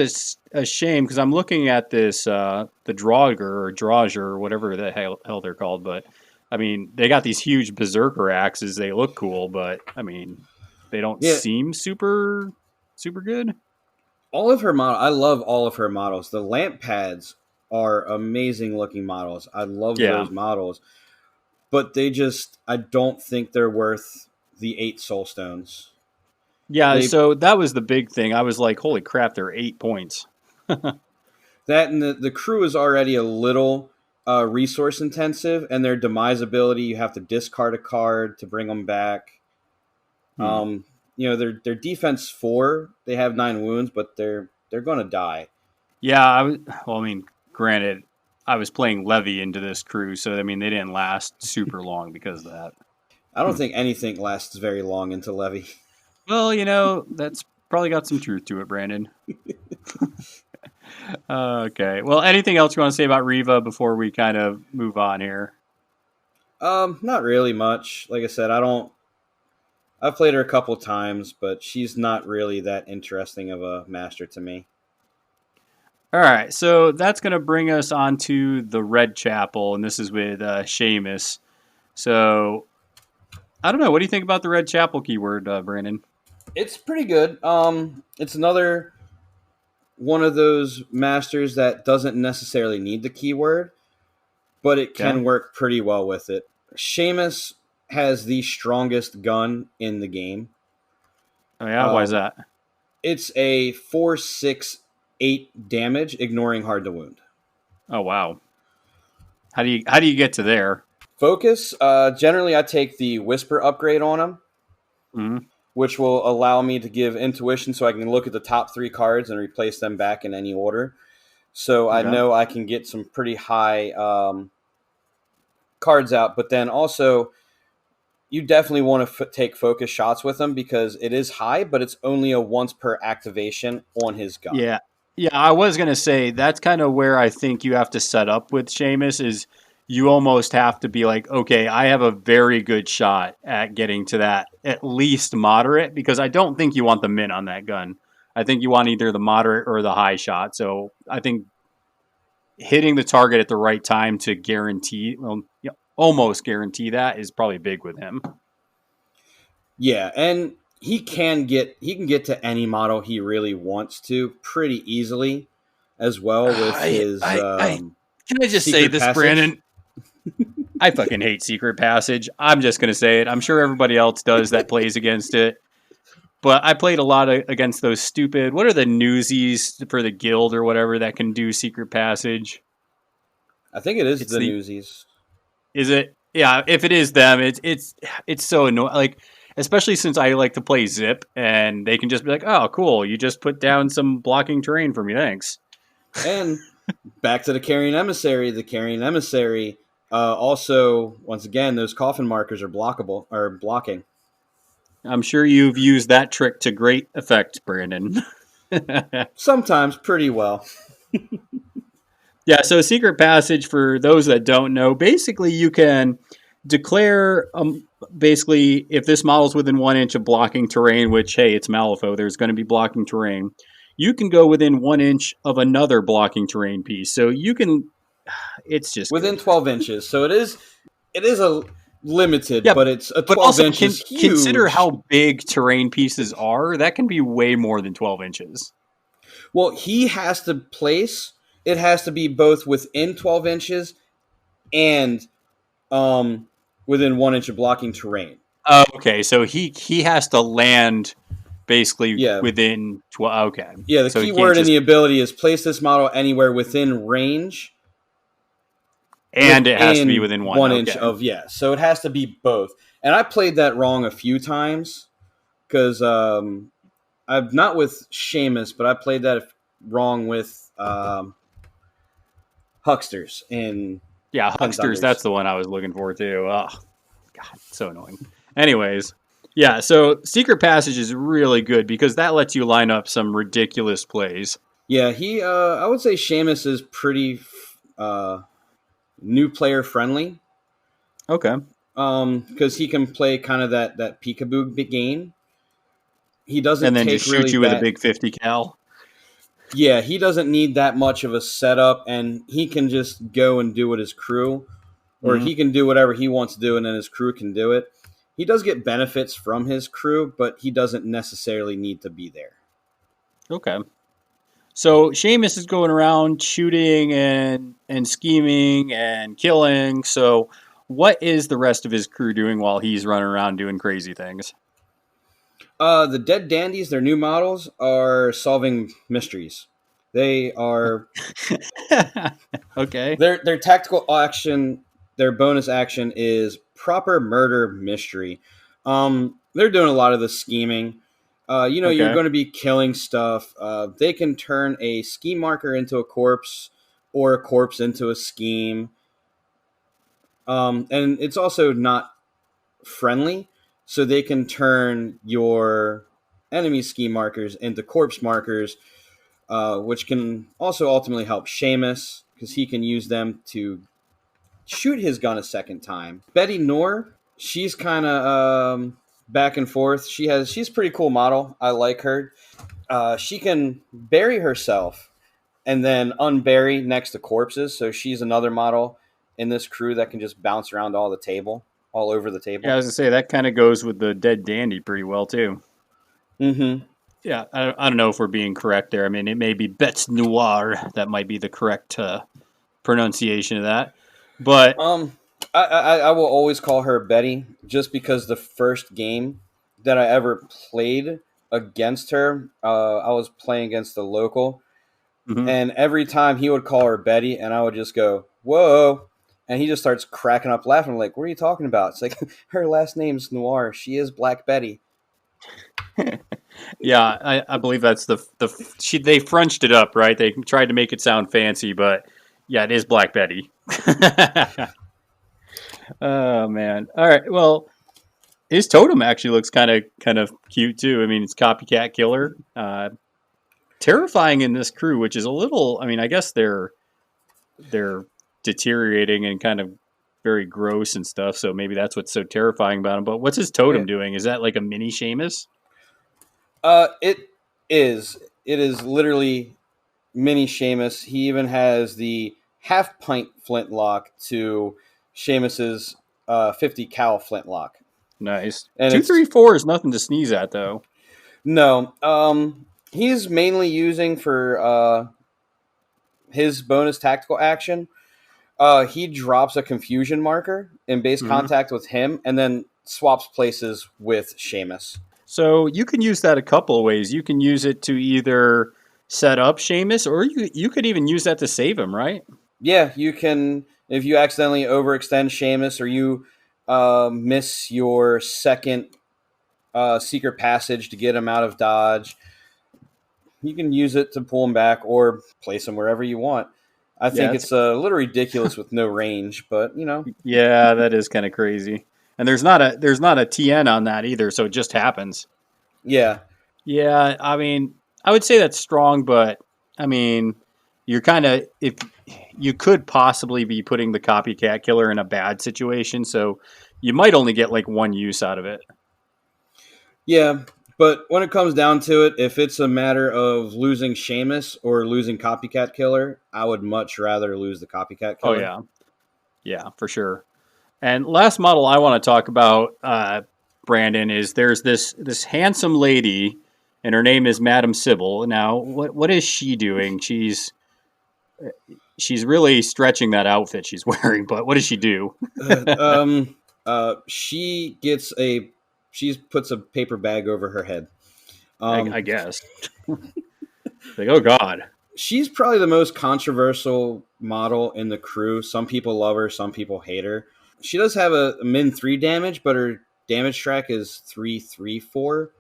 a shame because I'm looking at this the Draugr or whatever the hell they're called, but I mean they got these huge berserker axes. They look cool, but I mean they don't Yeah, seem super good. all of her I love all of her models. The lamp pads are amazing looking models. I love Yeah, those models, but I don't think they're worth the 8 soul stones. yeah. They So that was the big thing. I was like, holy crap, they're 8 points. That and the crew is already a little resource intensive, and their demise ability, you have to discard a card to bring them back. Hmm. Their defense 4, they have 9 wounds, but they're gonna die. Yeah, well, I mean, granted, I was playing Levy into this crew, so I mean they didn't last super long because of that. I don't Hmm. think anything lasts very long into Levy. Well, that's probably got some truth to it, Brandon. Okay. Well, anything else you want to say about Riva before we kind of move on here? Not really much. Like I said, I've played her a couple times, but she's not really that interesting of a master to me. All right. So that's going to bring us on to the Red Chapel, and this is with Seamus. So I don't know. What do you think about the Red Chapel keyword, Brandon? It's pretty good. It's another one of those masters that doesn't necessarily need the keyword, but it Yeah. can work pretty well with it. Seamus has the strongest gun in the game. Oh yeah. Why is Um, that? it's a 4-6-8 damage, ignoring hard to wound. Oh wow. How do you get to there? Focus. Generally, I take the Whisper upgrade on him, Mhm. which will allow me to give intuition so I can look at the top 3 cards and replace them back in any order. So I Okay. know I can get some pretty high cards out, but then also you definitely want to take focus shots with him because it is high, but it's only a once per activation on his gun. Yeah. Yeah, I was gonna say that's kind of where I think you have to set up with Seamus is you almost have to be like, okay, I have a very good shot at getting to that at least moderate because I don't think you want the min on that gun. I think you want either the moderate or the high shot. So I think hitting the target at the right time to guarantee, well, almost guarantee that is probably big with him. Yeah, and he can get to any model he really wants to pretty easily as well with his Can I just say secret this, passage. Brandon? I fucking hate Secret Passage. I'm just gonna say it. I'm sure everybody else does that plays against it. But I played a lot against those stupid. What are the newsies for the guild or whatever that can do Secret Passage? I think it is It's the the newsies. Is it? Yeah. If it is them, it's so annoying. Like especially since I like to play Zip, and they can just be like, "Oh, cool! You just put down some blocking terrain for me. Thanks." And back to the carrying emissary. The carrying emissary also, once again, those coffin markers are blockable or blocking. I'm sure you've used that trick to great effect, Brandon. Sometimes pretty well. Yeah, so Secret Passage, for those that don't know, basically you can declare, basically, if this model's within 1 inch of blocking terrain, which, hey, it's Malifaux, there's going to be blocking terrain, you can go within 1 inch of another blocking terrain piece. So you can, it's just Within good. 12 inches. So it is a limited, Yeah, but it's a but 12 also inches huge. consider how big terrain pieces are. That can be way more than 12 inches. Well, he has to place. It has to be both within 12 inches and within 1 inch of blocking terrain. Oh, okay, so he has to land basically Yeah. within 12. Okay. Yeah, the So key you can't word in just, the ability is place this model anywhere within range and it has to be within within 1 inch Okay. of, yeah. So it has to be both. And I played that wrong a few times because I've not with Seamus, but I played that wrong with Hucksters and Yeah, Pen Hucksters. Thunders. That's the one I was looking for too. Oh, God, so annoying. Anyways, yeah. So Secret Passage is really good because that lets you line up some ridiculous plays. Yeah, he. I would say Seamus is pretty new player friendly. Okay. Because he can play kind of that peekaboo game. He doesn't And then take just shoot really you with a that. big 50 cal. Yeah, he doesn't need that much of a setup, and he can just go and do what his crew, or Mhm. he can do whatever he wants to do, and then his crew can do it. He does get benefits from his crew, but he doesn't necessarily need to be there. Okay. So Seamus is going around shooting and scheming and killing. So what is the rest of his crew doing while he's running around doing crazy things? The Dead Dandies, their new models, are solving mysteries. They are Okay. their tactical action. Their bonus action is proper murder mystery. They're doing a lot of the scheming. You're Okay. going to be killing stuff. They can turn a scheme marker into a corpse or a corpse into a scheme. And it's also not friendly, so they can turn your enemy scheme markers into corpse markers, which can also ultimately help Seamus because he can use them to shoot his gun a second time. Betty Noor, she's kind of back and forth. She's a pretty cool model. I like her. She can bury herself and then unbury next to corpses. So she's another model in this crew that can just bounce around all over the Yeah, I table. was gonna say that kind of goes with the Dead Dandy pretty well too. Mm-hmm. Yeah, I don't know if we're being correct there. I mean, it may be Bête Noire. That might be the correct pronunciation of that. But I will always call her Betty just because the first game that I ever played against her, I was playing against the local, mhm. and every time he would call her Betty, and I would just go, "Whoa!" And he just starts cracking up laughing. I'm like, what are you talking about? It's like her last name's Noir. She is Black Betty. Yeah, I believe that's they Frenched it up, right? They tried to make it sound fancy, but yeah, it is Black Betty. Oh man. All right. Well, his totem actually looks kind of cute too. I mean, it's copycat killer. Terrifying in this crew, which is a little. I mean, I guess they're deteriorating and kind of very gross and stuff. So maybe that's what's so terrifying about him. But what's his totem Yeah. doing? Is that like a mini Seamus? It is. It is literally mini Seamus. He even has the half pint flintlock to Seamus's 50 cal flintlock. Nice. And Two, it's three, four is nothing to sneeze at, though. no. He's mainly using for his bonus tactical action. He drops a confusion marker in base Mhm. contact with him, and then swaps places with Seamus. So you can use that a couple of ways. You can use it to either set up Seamus, or you could even use that to save him, right? Yeah, you can if you accidentally overextend Seamus or you miss your second secret passage to get him out of dodge. You can use it to pull him back or place him wherever you want. I think Yeah, it's a little ridiculous with no range, but yeah, that is kind of crazy. And there's not a TN on that either, so it just happens. yeah, Yeah, I mean, I would say that's strong, but I mean, you're kind of if you could possibly be putting the copycat killer in a bad situation, so you might only get like one use out of it. yeah. But when it comes down to it, if it's a matter of losing Seamus or losing Copycat Killer, I would much rather lose the Copycat Oh Killer. yeah, yeah, for sure. And last model I want to talk about, Brandon, is there's this handsome lady, and her name is Madame Sybil. Now, what is she doing? She's really stretching that outfit she's wearing, but what does she do? She puts a paper bag over her head. I guess. Like, oh god. She's probably the most controversial model in the crew. Some people love her, some people hate her. She does have a min 3 damage, but her damage track is 334.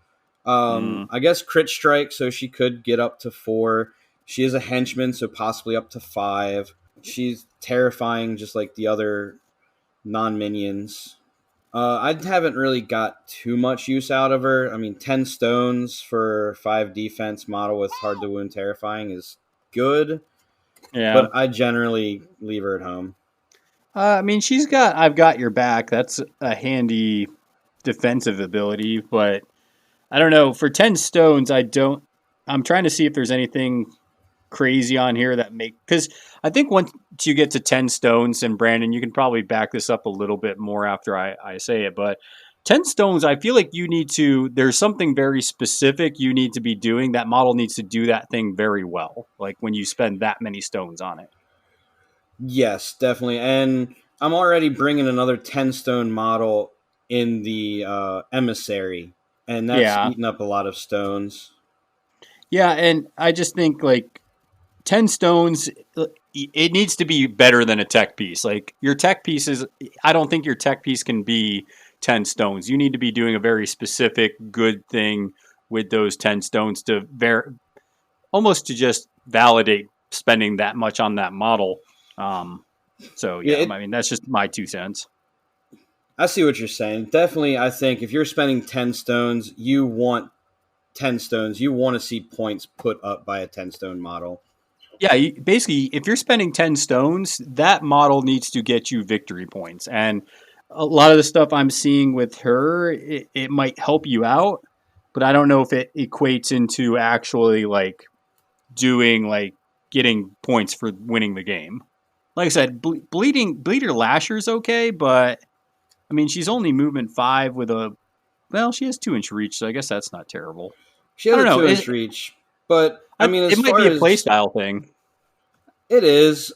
Mm. I guess crit strike, so she could get up to 4. She is a henchman, so possibly up to 5. She's terrifying, just like the other non-minions. I haven't really got too much use out of her. I mean, 10 stones for 5 defense model with hard to wound terrifying is good, Yeah. but I generally leave her at home. I mean, she's got I've got your back. That's a handy defensive ability, but I don't know. For 10 stones, I'm trying to see if there's anything crazy on here that because I think once you get to 10 stones, and Brandon, you can probably back this up a little bit more after I say it, but 10 stones, I feel like there's something very specific you need to be doing. That model needs to do that thing very well, like when you spend that many stones on it. Yes, definitely. And I'm already bringing another 10 stone model in the emissary, and that's Yeah. eating up a lot of stones. Yeah, and I just think like 10 stones, it needs to be better than a tech piece. Like your tech pieces, I don't think your tech piece can be 10 stones. You need to be doing a very specific good thing with those 10 stones to almost to just validate spending that much on that model. So yeah, I mean, that's just my 2 cents. I see what you're saying. Definitely, I think if you're spending 10 stones, you want 10 stones. You want to see points put up by a 10 stone model. Yeah, basically, if you're spending 10 stones, that model needs to get you victory points. And a lot of the stuff I'm seeing with her, it might help you out, but I don't know if it equates into actually like getting points for winning the game. Like I said, Bleeder Lasher's okay, but I mean, she's only movement 5 with she has 2-inch reach, so I guess that's not terrible. She has I a don't know. 2-inch reach, but I mean, as it might far be a as playstyle thing. it is,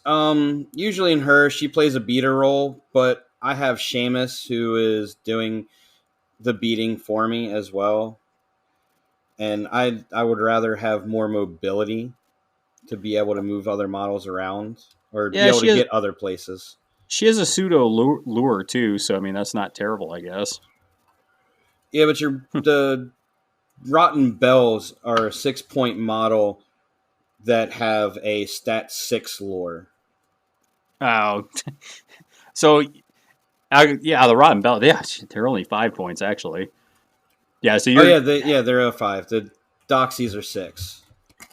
usually in her, she plays a beater role, but I have Seamus who is doing the beating for me as well. And I would rather have more mobility to be able to move other models around or be able to get other places. She has a pseudo lure too, so I mean that's not terrible, I guess. Yeah, but the Rotten Bells are a 6-point model that have a stat 6 lure. Oh, so the Rotten Bell, they're only 5 points actually. Yeah, so they're a 5. The Doxies are 6.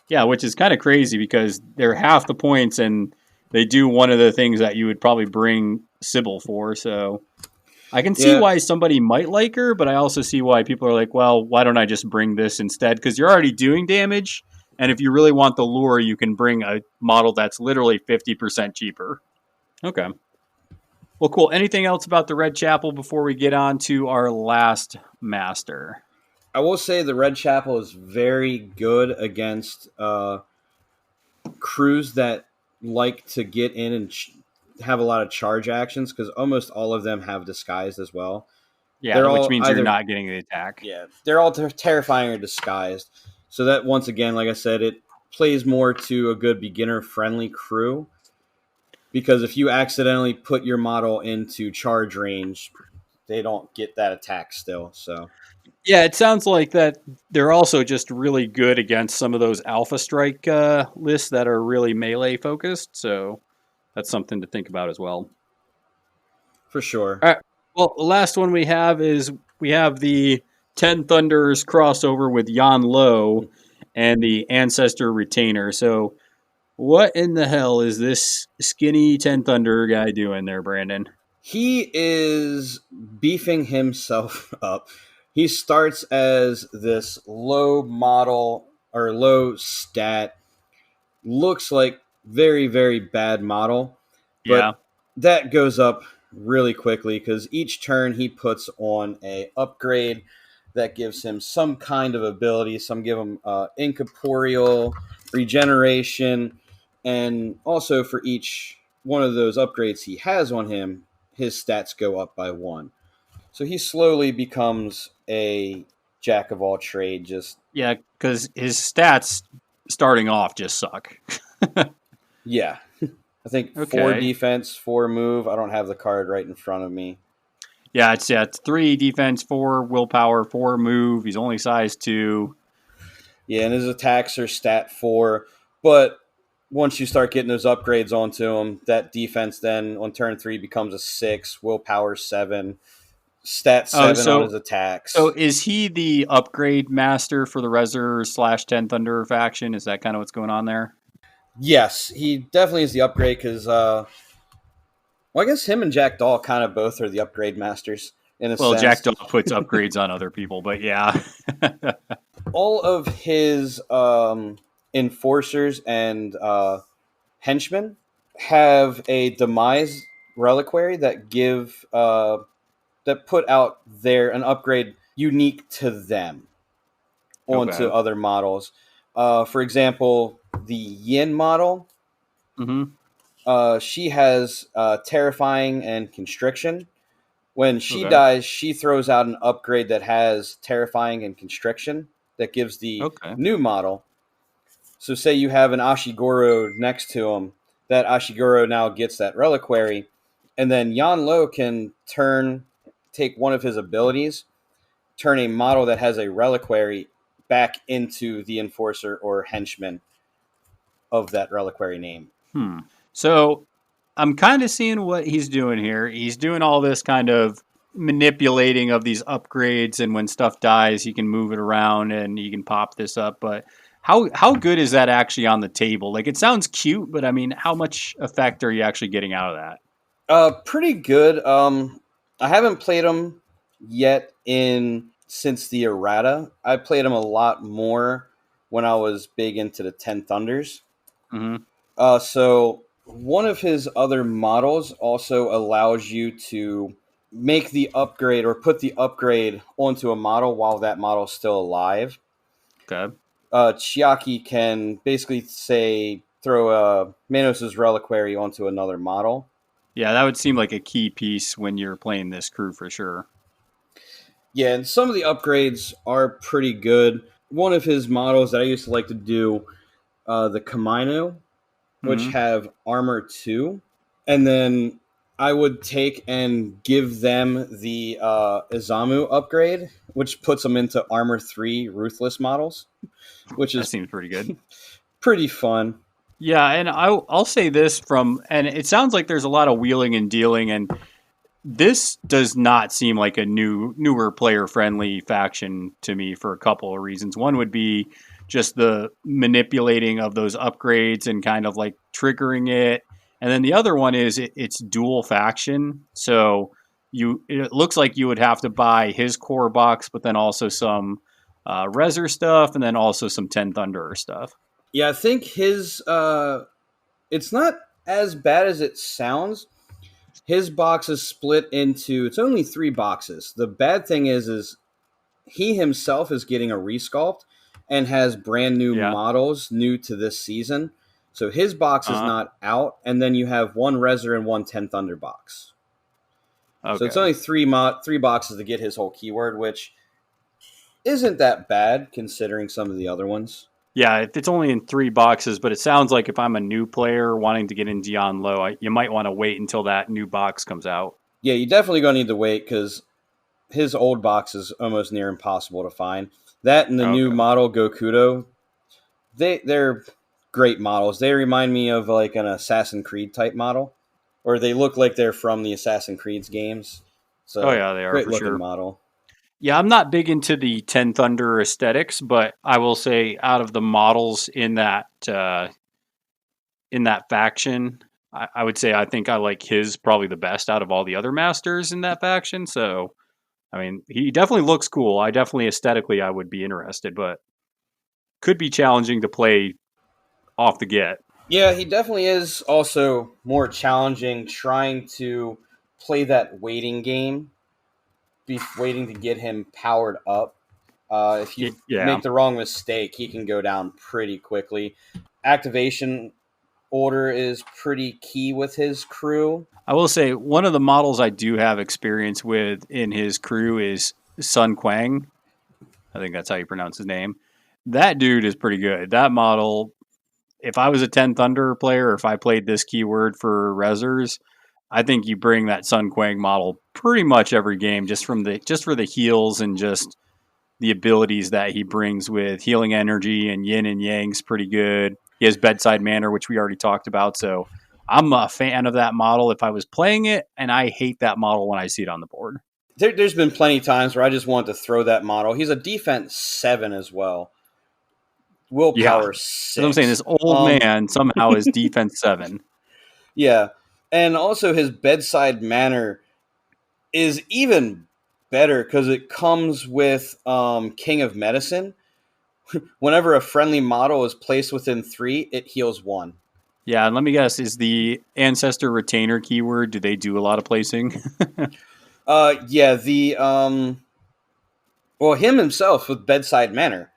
Yeah, which is kind of crazy because they're half the points and they do one of the things that you would probably bring Sybil for. So I can see why somebody might like her, but I also see why people are like, well, why don't I just bring this instead? Because you're already doing damage. And if you really want the lure, you can bring a model that's literally 50% cheaper. Okay. Well, cool. Anything else about the Red Chapel before we get on to our last master? I will say the Red Chapel is very good against crews that like to get in and have a lot of charge actions because almost all of them have disguised as well. Yeah, which means you're not getting the attack. Yeah, they're all terrifying or disguised. So that, once again, like I said, it plays more to a good beginner-friendly crew because if you accidentally put your model into charge range, they don't get that attack still. So yeah, it sounds like that they're also just really good against some of those Alpha Strike lists that are really melee focused. So that's something to think about as well. For sure. All right. Well, the last one we have the 10 Thunders crossover with Yan Lo and the Ancestor Retainer. So what in the hell is this skinny 10 Thunder guy doing there, Brandon? He is beefing himself up. He starts as this low model or low stat, looks like very, very bad model. But that goes up really quickly because each turn he puts on a upgrade that gives him some kind of ability. Some give him incorporeal, regeneration, and also for each one of those upgrades he has on him, his stats go up by 1. So he slowly becomes a jack of all trade. Just Yeah, because his stats starting off just suck. yeah, I think 4 Okay. defense, 4 move. I don't have the card right in front of me. Yeah, it's 3 defense, 4 willpower, 4 move. He's only size 2. Yeah, and his attacks are stat 4, but once you start getting those upgrades onto him, that defense then on turn 3 becomes a 6, willpower 7, stat Oh, 7 on his attacks. so is he the upgrade master for the Rezzers / Ten Thunder faction? Is that kind of what's going on there? Yes, he definitely is the upgrade because, well, I guess him and Jack Daw kind of both are the upgrade masters in a Well, sense. Jack Daw puts upgrades on other people, but yeah. All of his enforcers and henchmen have a demise reliquary that give that put out an upgrade unique to them onto Okay. other models. For example, the Yin model, she has terrifying and constriction. When she Okay. dies, she throws out an upgrade that has terrifying and constriction that gives the Okay. new model. So say you have an Ashigoro next to him, that Ashigoro now gets that reliquary, and then Yan Lo can take one of his abilities, turn a model that has a reliquary back into the enforcer or henchman of that reliquary name. So I'm kind of seeing what he's doing here. He's doing all this kind of manipulating of these upgrades, and when stuff dies, he can move it around and he can pop this up. But how good is that actually on the table? Like, it sounds cute, but I mean, how much effect are you actually getting out of that? Pretty good. I haven't played them yet since the errata. I played them a lot more when I was big into the 10 Thunders. So one of his other models also allows you to make the upgrade or put the upgrade onto a model while that model is still alive. Okay. Chiaki can basically throw Manos' reliquary onto another model. Yeah, that would seem like a key piece when you're playing this crew for sure. Yeah, and some of the upgrades are pretty good. One of his models that I used to like to do, the Kamino, which have armor 2, and then I would take and give them the Izamu upgrade, which puts them into armor 3 ruthless models, which That is seems pretty good. pretty fun. Yeah, and I'll say this and it sounds like there's a lot of wheeling and dealing, and this does not seem like a newer player friendly faction to me for a couple of reasons. One would be just the manipulating of those upgrades and kind of like triggering it, and then the other one is it's dual faction, so it looks like you would have to buy his core box, but then also some Rezzer stuff, and then also some Ten Thunderer stuff. Yeah, I think his it's not as bad as it sounds. His box is split into it's only 3 boxes. The bad thing is he himself is getting a resculpt and has brand new models new to this season. So his box is not out, and then you have 1 Rezzer and 1 10 Thunder box. Okay. So it's only 3 boxes to get his whole keyword, which isn't that bad considering some of the other ones. Yeah, it's only in 3 boxes, but it sounds like if I'm a new player wanting to get into Yan Lo, you might want to wait until that new box comes out. Yeah, you definitely going to need to wait because his old box is almost near impossible to find. That and the new model Gokudo, they're great models. They remind me of like an Assassin's Creed type model, or they look like they're from the Assassin's Creed games. So, they are great for looking sure. model. Yeah, I'm not big into the Ten Thunder aesthetics, but I will say out of the models in that faction, I would say I think I like his probably the best out of all the other masters in that faction. So, I mean, he definitely looks cool. I definitely aesthetically I would be interested, but could be challenging to play off the get. Yeah, he definitely is also more challenging trying to play that waiting game, be waiting to get him powered up. If you make the wrong mistake, he can go down pretty quickly. Activation order is pretty key with his crew. I will say one of the models I do have experience with in his crew is Sun Quang. I think that's how you pronounce his name. That dude is pretty good. That model, if I was a 10 Thunder player, or if I played this keyword for Rezzers, I think you bring that Sun Quang model pretty much every game just for the heals and just the abilities that he brings with healing energy and yin and yang's pretty good. He has bedside manner, which we already talked about. So I'm a fan of that model if I was playing it, and I hate that model when I see it on the board. There's been plenty of times where I just want to throw that model. He's a defense 7 as well. Willpower 6. So I'm saying this old man somehow is defense 7. Yeah. And also his bedside manner is even better because it comes with King of Medicine. Whenever a friendly model is placed within 3, it heals 1. Yeah, and let me guess, is the Ancestor Retainer keyword, do they do a lot of placing? Yeah, well, him himself with Bedside Manor.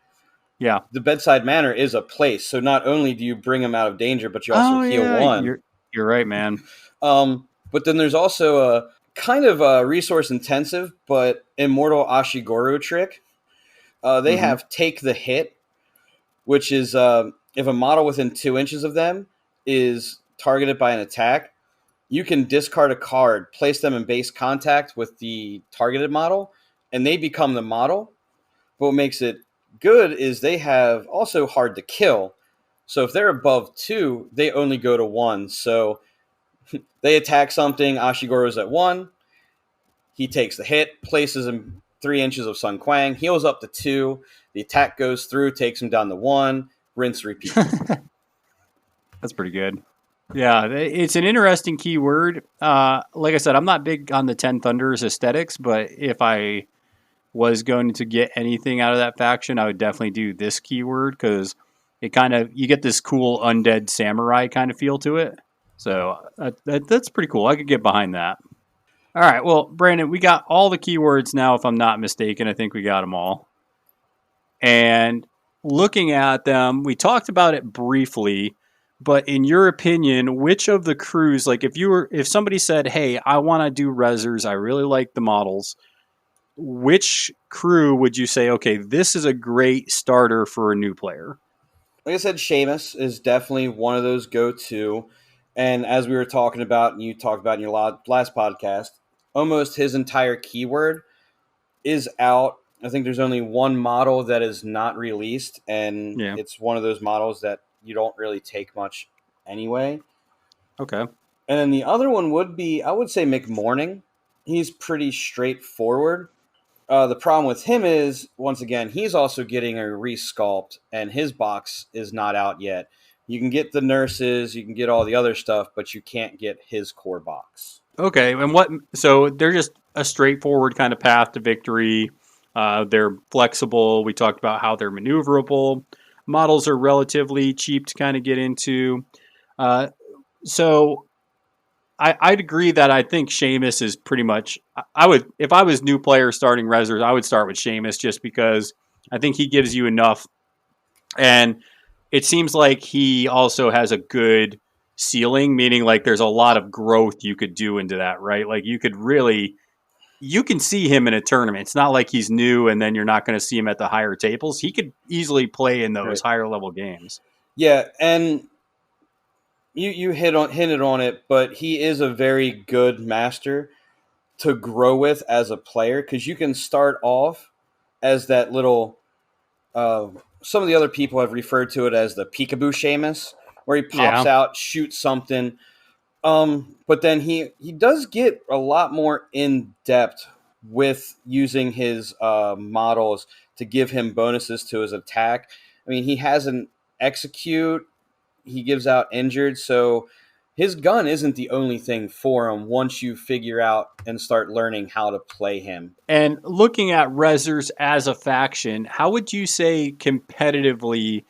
Yeah. The Bedside Manor is a place, so not only do you bring him out of danger, but you also heal 1. You're right, man. But then there's also a kind of a resource intensive, but Immortal Ashigoru trick. They have Take the Hit, which is if a model within 2 inches of them is targeted by an attack, you can discard a card, place them in base contact with the targeted model, and they become the model. But what makes it good is they have also hard to kill. So if they're above 2, they only go to 1. So they attack something, Ashigoru's at 1. He takes the hit, places him 3 inches of Sun Quang, heals up to 2. The attack goes through, takes him down to 1. Rinse, repeat. That's pretty good. Yeah, it's an interesting keyword. Like I said, I'm not big on the 10 Thunders aesthetics, but if I was going to get anything out of that faction, I would definitely do this keyword because it kind of, you get this cool undead samurai kind of feel to it. So that's pretty cool. I could get behind that. All right, well, Brandon, we got all the keywords now, if I'm not mistaken. I think we got them all. And looking at them, we talked about it briefly, but in your opinion, which of the crews, like if somebody said, hey, I want to do Rezzers, I really like the models, which crew would you say, okay, this is a great starter for a new player? Like I said, Seamus is definitely one of those go-to. And as we were talking about, and you talked about in your last podcast, almost his entire keyword is out. I think there's only one model that is not released, and it's one of those models that you don't really take much anyway. Okay. And then the other one would be, I would say, McMorning. He's pretty straightforward. The problem with him is, once again, he's also getting a resculpt, and his box is not out yet. You can get the nurses, you can get all the other stuff, but you can't get his core box. Okay, and so they're just a straightforward kind of path to victory. They're flexible. We talked about how they're maneuverable. Models are relatively cheap to kind of get into. So I'd agree that I think Seamus is pretty much, I would, if I was new player starting Rezzers, I would start with Seamus just because I think he gives you enough. And it seems like he also has a good ceiling, meaning like there's a lot of growth you could do into that, right? Like you can see him in a tournament. It's not like he's new and then you're not going to see him at the higher tables. He could easily play in those higher level games. Yeah, and you hinted on it, but he is a very good master to grow with as a player because you can start off as that little. Some of the other people have referred to it as the peekaboo Seamus, where he pops out, shoots something. But then he does get a lot more in depth with using his models to give him bonuses to his attack. I mean, he has an execute. He gives out injured, so his gun isn't the only thing for him once you figure out and start learning how to play him. And looking at Rezzers as a faction, how would you say competitively,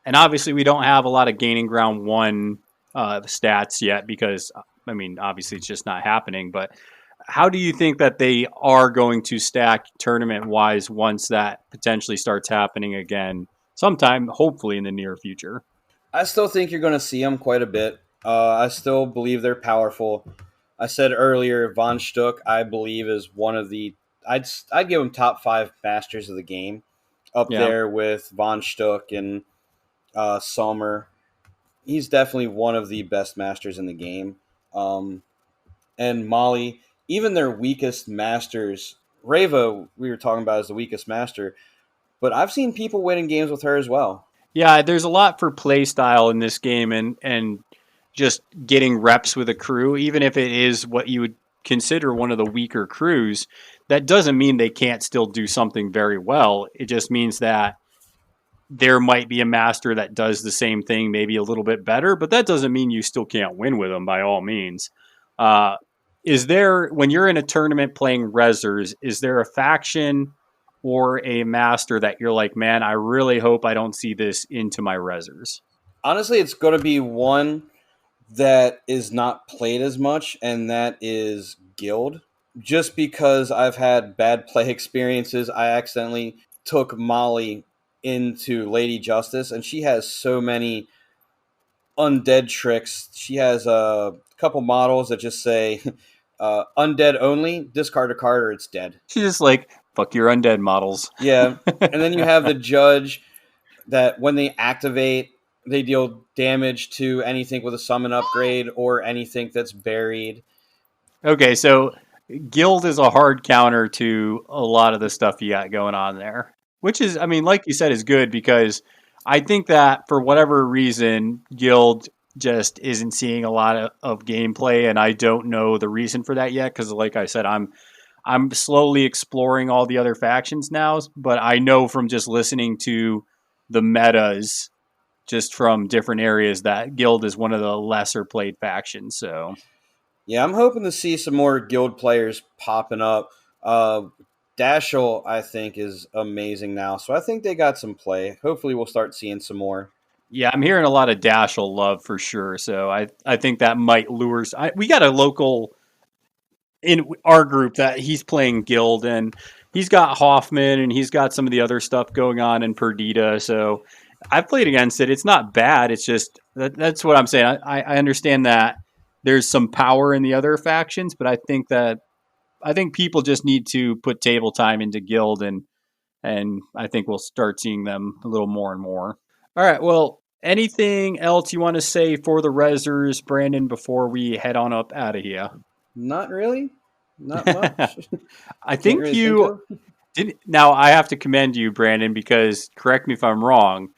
and obviously we don't have a lot of gaining ground 1 stats yet because, I mean, obviously it's just not happening, but how do you think that they are going to stack tournament-wise once that potentially starts happening again sometime, hopefully in the near future? I still think you're going to see them quite a bit. I still believe they're powerful. I said earlier, Von Stuck, I believe, is one of the... I'd give him top 5 masters of the game. up Yeah. there with Von Stuck and Sommer. He's definitely one of the best masters in the game. And Molly, even their weakest masters, Reva, we were talking about as the weakest master, but I've seen people winning games with her as well. Yeah, there's a lot for play style in this game, and just getting reps with a crew, even if it is what you would consider one of the weaker crews, that doesn't mean they can't still do something very well. It just means that there might be a master that does the same thing, maybe a little bit better, but that doesn't mean you still can't win with them by all means. Uh, is there, when you're in a tournament playing Rezzers, is there a faction or a master that you're like, man, I really hope I don't see this into my Rezzers? Honestly, it's going to be one that is not played as much, and that is Guild. Just because I've had bad play experiences, I accidentally took Molly into Lady Justice, and she has so many undead tricks. She has a couple models that just say undead only, discard a card or it's dead. She's just like, fuck your undead models. Yeah. And then you have the judge that when they activate, they deal damage to anything with a summon upgrade or anything that's buried. Okay, so Guild is a hard counter to a lot of the stuff you got going on there, which is, I mean, like you said, is good because I think that for whatever reason, Guild just isn't seeing a lot of gameplay, and I don't know the reason for that yet. Because, like I said, I'm slowly exploring all the other factions now, but I know from just listening to the metas, just from different areas, that Guild is one of the lesser played factions. So. Yeah, I'm hoping to see some more Guild players popping up. Dashel, I think, is amazing now. So I think they got some play. Hopefully, we'll start seeing some more. Yeah, I'm hearing a lot of Dashel love for sure. So I think that might lure. We got a local in our group that he's playing Guild, and he's got Hoffman, and he's got some of the other stuff going on in Perdita. So I've played against it. It's not bad. It's just that's what I'm saying. I understand that there's some power in the other factions, but I think people just need to put table time into Guild, and I think we'll start seeing them a little more and more. All right. Well, anything else you want to say for the Rezzers, Brandon, before we head on up out of here? Not really. Not much. I Can't think really you think did. Now I have to commend you, Brandon, because correct me if I'm wrong,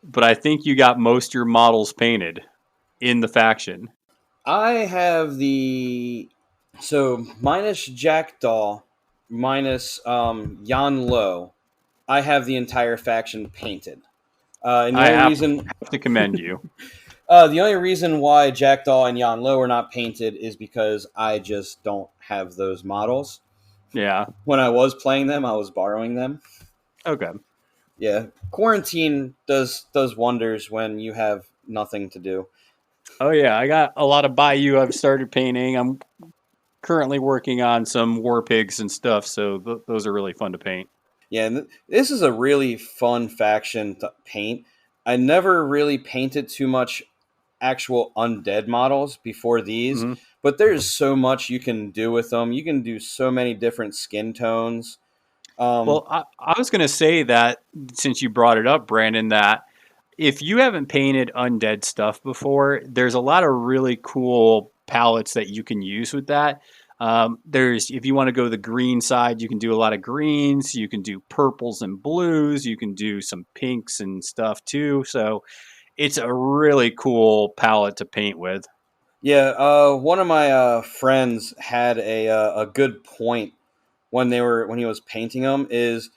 but I think you got most of your models painted in the faction. I have minus Jackdaw, minus Yan Lo. I have the entire faction painted. And the I only have reason to commend you. the only reason why Jackdaw and Yan Lo are not painted is because I just don't have those models. Yeah. When I was playing them, I was borrowing them. Okay. Yeah, quarantine does wonders when you have nothing to do. Oh yeah, I got a lot of Bayou I've started painting. I'm currently working on some War Pigs and stuff, so those are really fun to paint. Yeah, and this is a really fun faction to paint. I never really painted too much actual undead models before these, Mm-hmm. but there's so much you can do with them. You can do so many different skin tones. Well, I was going to say that since you brought it up, Brandon, that if you haven't painted undead stuff before, there's a lot of really cool palettes that you can use with that. There's, if you want to go the green side, you can do a lot of greens. You can do purples and blues. You can do some pinks and stuff too. So it's a really cool palette to paint with. Yeah, one of my friends had a good point when he was painting them. Is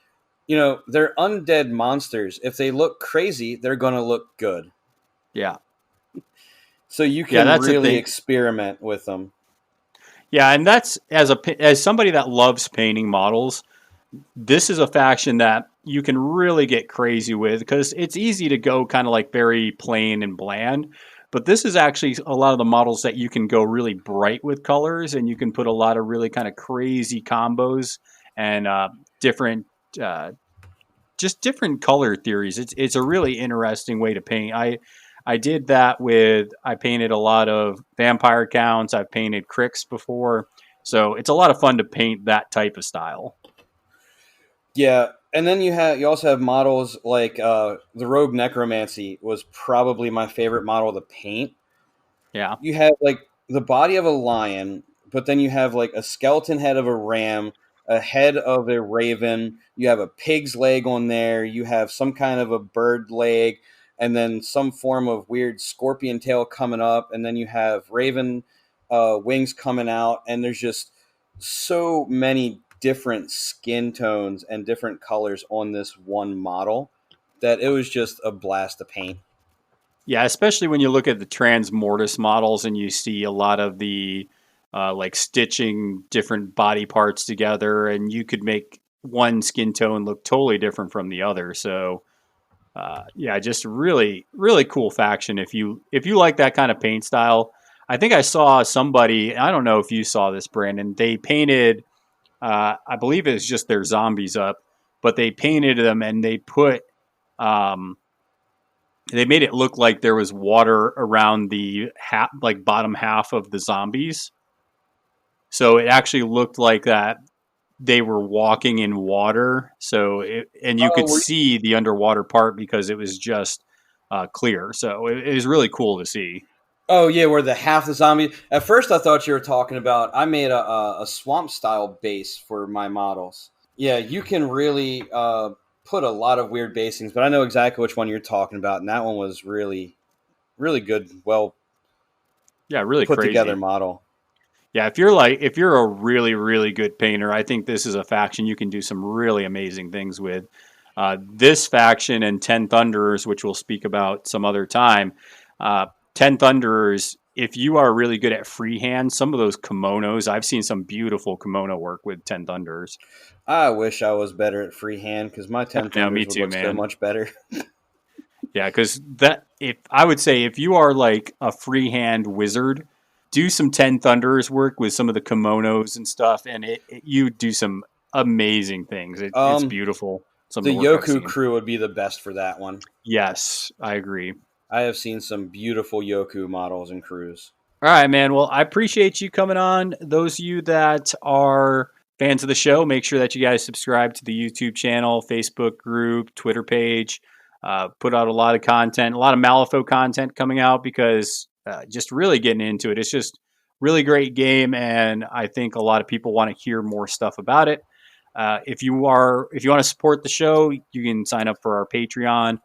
they're undead monsters. If they look crazy, they're gonna look good. Yeah. So you Yeah, can that's the really thing. experiment with them. Yeah, and that's as somebody that loves painting models, this is a faction that you can really get crazy with because it's easy to go kind of like very plain and bland. But this is actually a lot of the models that you can go really bright with colors, and you can put a lot of really kind of crazy combos and different, just different color theories. It's a really interesting way to paint. I did that I painted a lot of vampire counts. I've painted cricks before. So it's a lot of fun to paint that type of style. Yeah, And then you also have models like the Rogue Necromancy was probably my favorite model to paint. Yeah. You have like the body of a lion, but then you have like a skeleton head of a ram, a head of a raven, you have a pig's leg on there, you have some kind of a bird leg, and then some form of weird scorpion tail coming up, and then you have raven wings coming out, and there's just so many different skin tones and different colors on this one model that it was just a blast to paint. Yeah, especially when you look at the Transmortis models and you see a lot of the like stitching different body parts together, and you could make one skin tone look totally different from the other. So, yeah, just really, really cool faction. If you like that kind of paint style, I think I saw somebody. I don't know if you saw this, Brandon. They painted, I believe it's just their zombies up, but they painted them and they put. They made it look like there was water around the like bottom half of the zombies. So it actually looked like that they were walking in water. And you could see the underwater part because it was just clear. So it was really cool to see. Oh yeah, where the half the zombie. At first, I thought you were talking about. I made a swamp style base for my models. Yeah, you can really put a lot of weird basings, but I know exactly which one you're talking about, and that one was really, really good. Well, yeah, really put crazy together model. Yeah, if you're a really, really good painter, I think this is a faction you can do some really amazing things with. This faction and 10 Thunderers, which we'll speak about some other time. 10 Thunderers, if you are really good at freehand, some of those kimonos, I've seen some beautiful kimono work with 10 Thunderers. I wish I was better at freehand because my 10 Thunderers would look so much better. Yeah, because I would say if you are like a freehand wizard, do some 10 Thunderers work with some of the kimonos and stuff, and you do some amazing things. It's beautiful. The Yoku crew would be the best for that one. Yes, I agree. I have seen some beautiful Yoku models and crews. All right, man. Well, I appreciate you coming on. Those of you that are fans of the show, make sure that you guys subscribe to the YouTube channel, Facebook group, Twitter page. Put out a lot of content, a lot of Malifaux content coming out because just really getting into it. It's just really great game, and I think a lot of people want to hear more stuff about it. If you want to support the show, you can sign up for our Patreon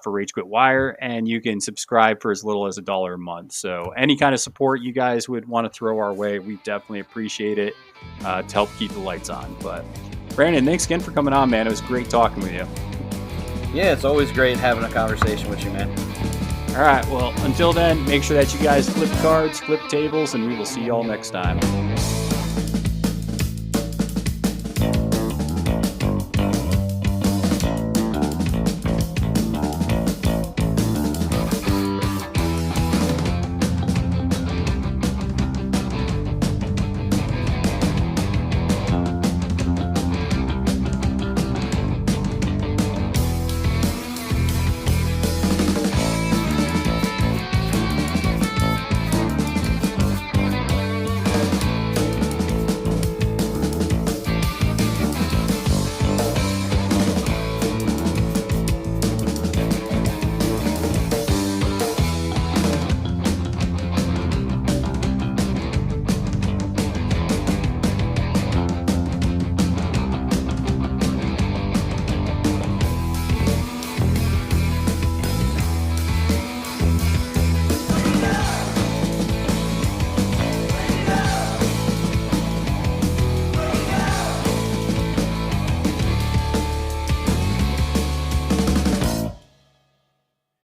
for Rage Quit Wire, and you can subscribe for as little as $1 a month. So any kind of support you guys would want to throw our way, we definitely appreciate it to help keep the lights on. But Brandon, thanks again for coming on, man. It was great talking with you. Yeah, it's always great having a conversation with you, man. All right, well, until then, make sure that you guys flip cards, flip tables, and we will see you all next time.